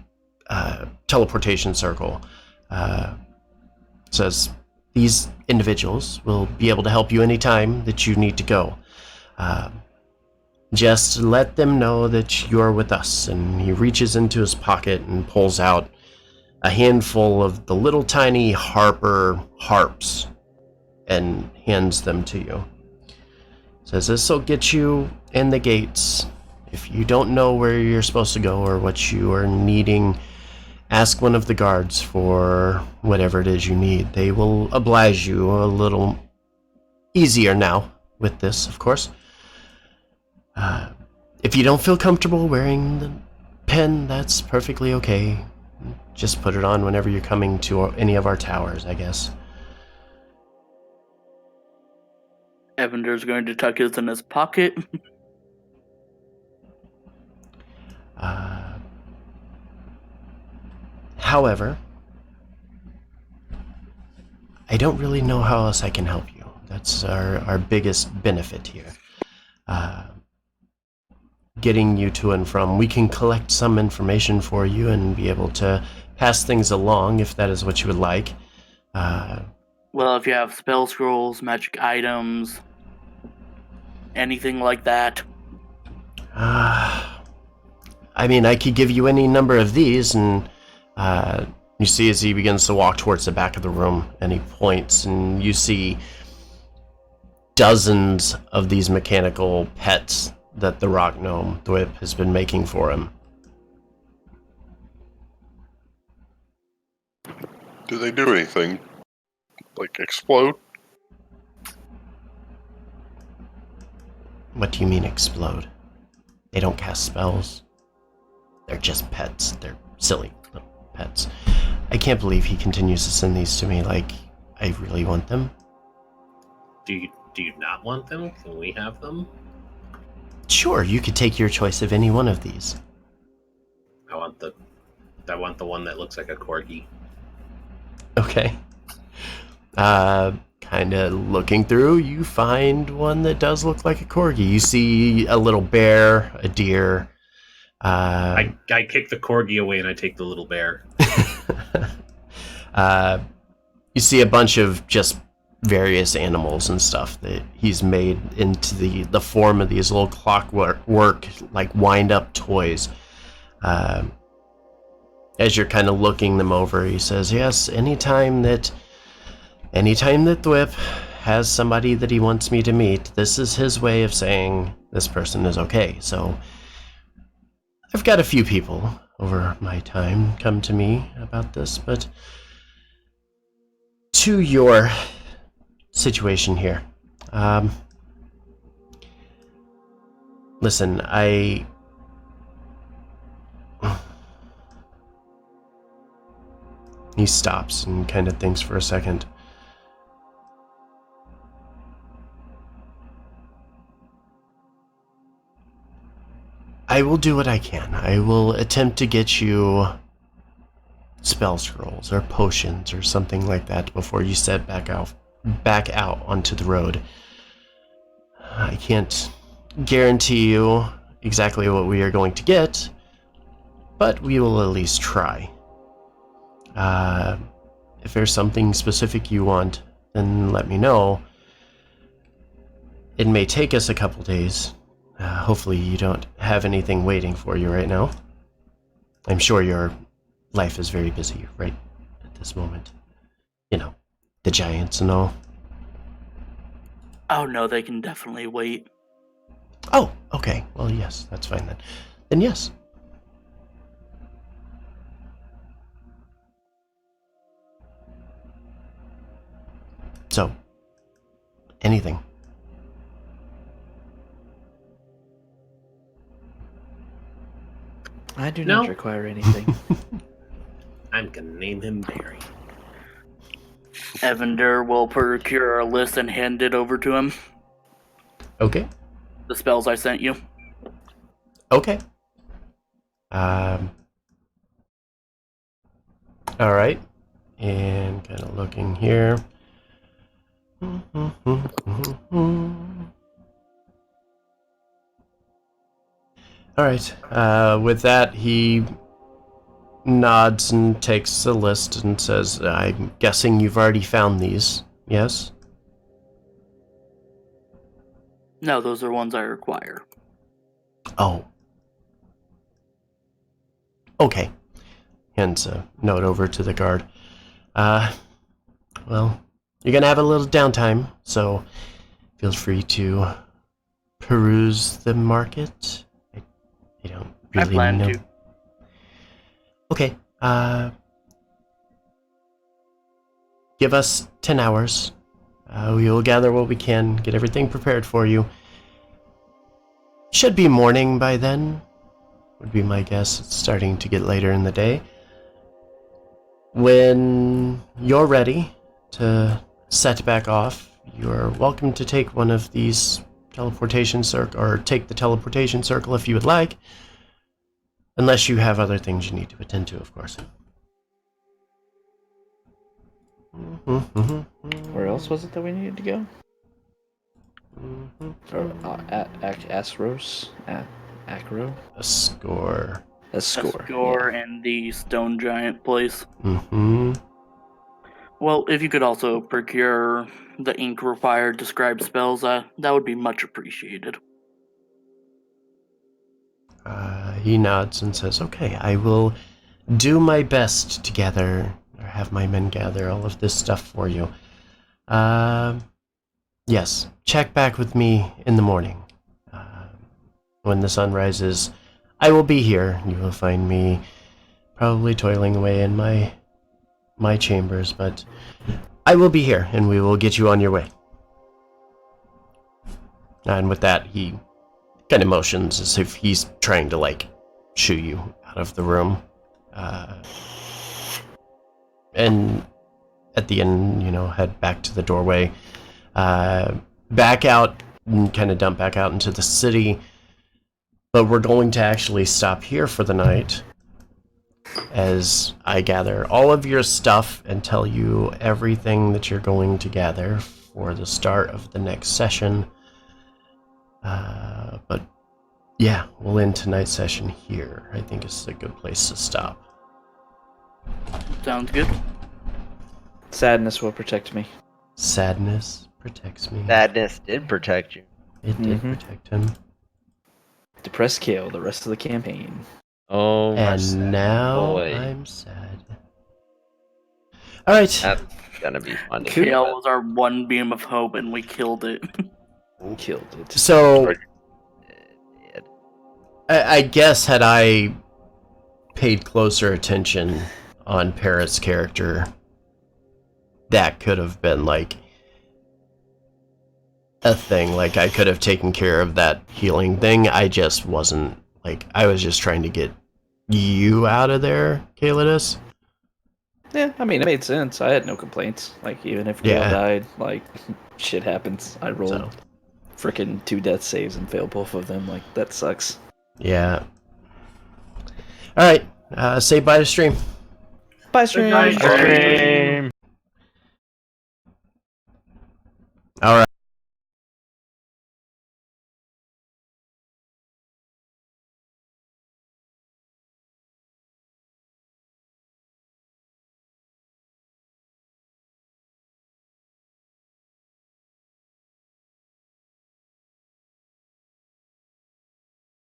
teleportation circle. Says, these individuals will be able to help you anytime that you need to go. Just let them know that you're with us. And he reaches into his pocket and pulls out a handful of the little tiny harps and hands them to you. Says, this will get you in the gates. If you don't know where you're supposed to go or what you are needing, ask one of the guards for whatever it is you need. They will oblige you a little easier now with this, of course. If you don't feel comfortable wearing the pen, that's perfectly okay. Just put it on whenever you're coming to any of our towers, I guess. Evander's going to tuck his in his pocket. However, I don't really know how else I can help you. That's our biggest benefit here. Getting you to and from. We can collect some information for you and be able to pass things along if that is what you would like. Well, if you have spell scrolls, magic items, anything like that. I mean, I could give you any number of these, and you see as he begins to walk towards the back of the room, and he points, and you see dozens of these mechanical pets that the rock gnome Thwip has been making for him. Do they do anything? Like explode? What do you mean explode? They don't cast spells. They're just pets. They're silly little pets. I can't believe he continues to send these to me like I really want them. Do you not want them? Can we have them? Sure, you could take your choice of any one of these. I want the one that looks like a corgi. Okay. Kind of looking through, you find one that does look like a corgi. You see a little bear, a deer. I kick the corgi away and I take the little bear. You see a bunch of just various animals and stuff that he's made into the form of these little clockwork, like wind-up toys. As you're kind of looking them over, he says, yes, anytime that Thwip has somebody that he wants me to meet, this is his way of saying this person is okay. So I've got a few people over my time come to me about this, but to your situation here. Listen, He stops and kind of thinks for a second. I will do what I can. I will attempt to get you spell scrolls or potions or something like that before you set back out onto the road. I can't guarantee you exactly what we are going to get, but we will at least try. If there's something specific you want, then let me know. It may take us a couple days. Hopefully you don't have anything waiting for you right now. I'm sure your life is very busy right at this moment. You know, the giants and all. Oh no, they can definitely wait. Oh, okay. Well, yes, that's fine then. Then yes. So, anything. I do No. not require anything. I'm gonna name him Barry. Evander will procure a list and hand it over to him. Okay. The spells I sent you. Okay. All right. And kind of looking here. Alright, with that, he nods and takes the list and says, I'm guessing you've already found these, yes? No, those are ones I require. Oh. Okay. Hands a note over to the guard. Well, you're gonna have a little downtime, so feel free to peruse the market. I don't really I plan know. to. Okay, give us 10 hours. We will gather what we can, get everything prepared for you. Should be morning by then, would be my guess. It's starting to get later in the day. When you're ready to set back off, you're welcome to take one of these teleportation circle, or take the teleportation circle if you would like. Unless you have other things you need to attend to, of course. Where else was it that we needed to go? Or Asros? Acro? A score. A score. A score and the stone giant place. Mm-hmm. Well, if you could also procure the ink required to scribe spells, that would be much appreciated. He nods and says, okay, I will do my best to gather, or have my men gather all of this stuff for you. Yes, check back with me in the morning. When the sun rises, I will be here. You will find me probably toiling away in my chambers, but I will be here, and we will get you on your way. And with that, he kind of motions as if he's trying to, like, shoo you out of the room. And at the end, head back to the doorway. Back out, and kind of dump back out into the city. But we're going to actually stop here for the night, as I gather all of your stuff and tell you everything that you're going to gather for the start of the next session. But yeah, we'll end tonight's session here. I think it's a good place to stop. Sounds good. Sadness will protect me. Sadness protects me. Sadness did protect you. It did protect him. Depressed Kale the rest of the campaign. Oh, my sad And now boy. I'm sad. Alright. That's gonna be fun to Kale hear. was our one beam of hope, and we killed it. Killed it. So, I guess had I paid closer attention on Parrot's character, that could have been, like, a thing. Like, I could have taken care of that healing thing. I just wasn't, like, I was just trying to get you out of there, Kayalithica. Yeah, I mean, it made sense. I had no complaints. Like, even if Kale Yeah. died, like, shit happens. I rolled So, frickin' 2 death saves and failed both of them. Like, that sucks. yeah. Alright, say bye to stream. Bye, stream. Bye, stream. Alright.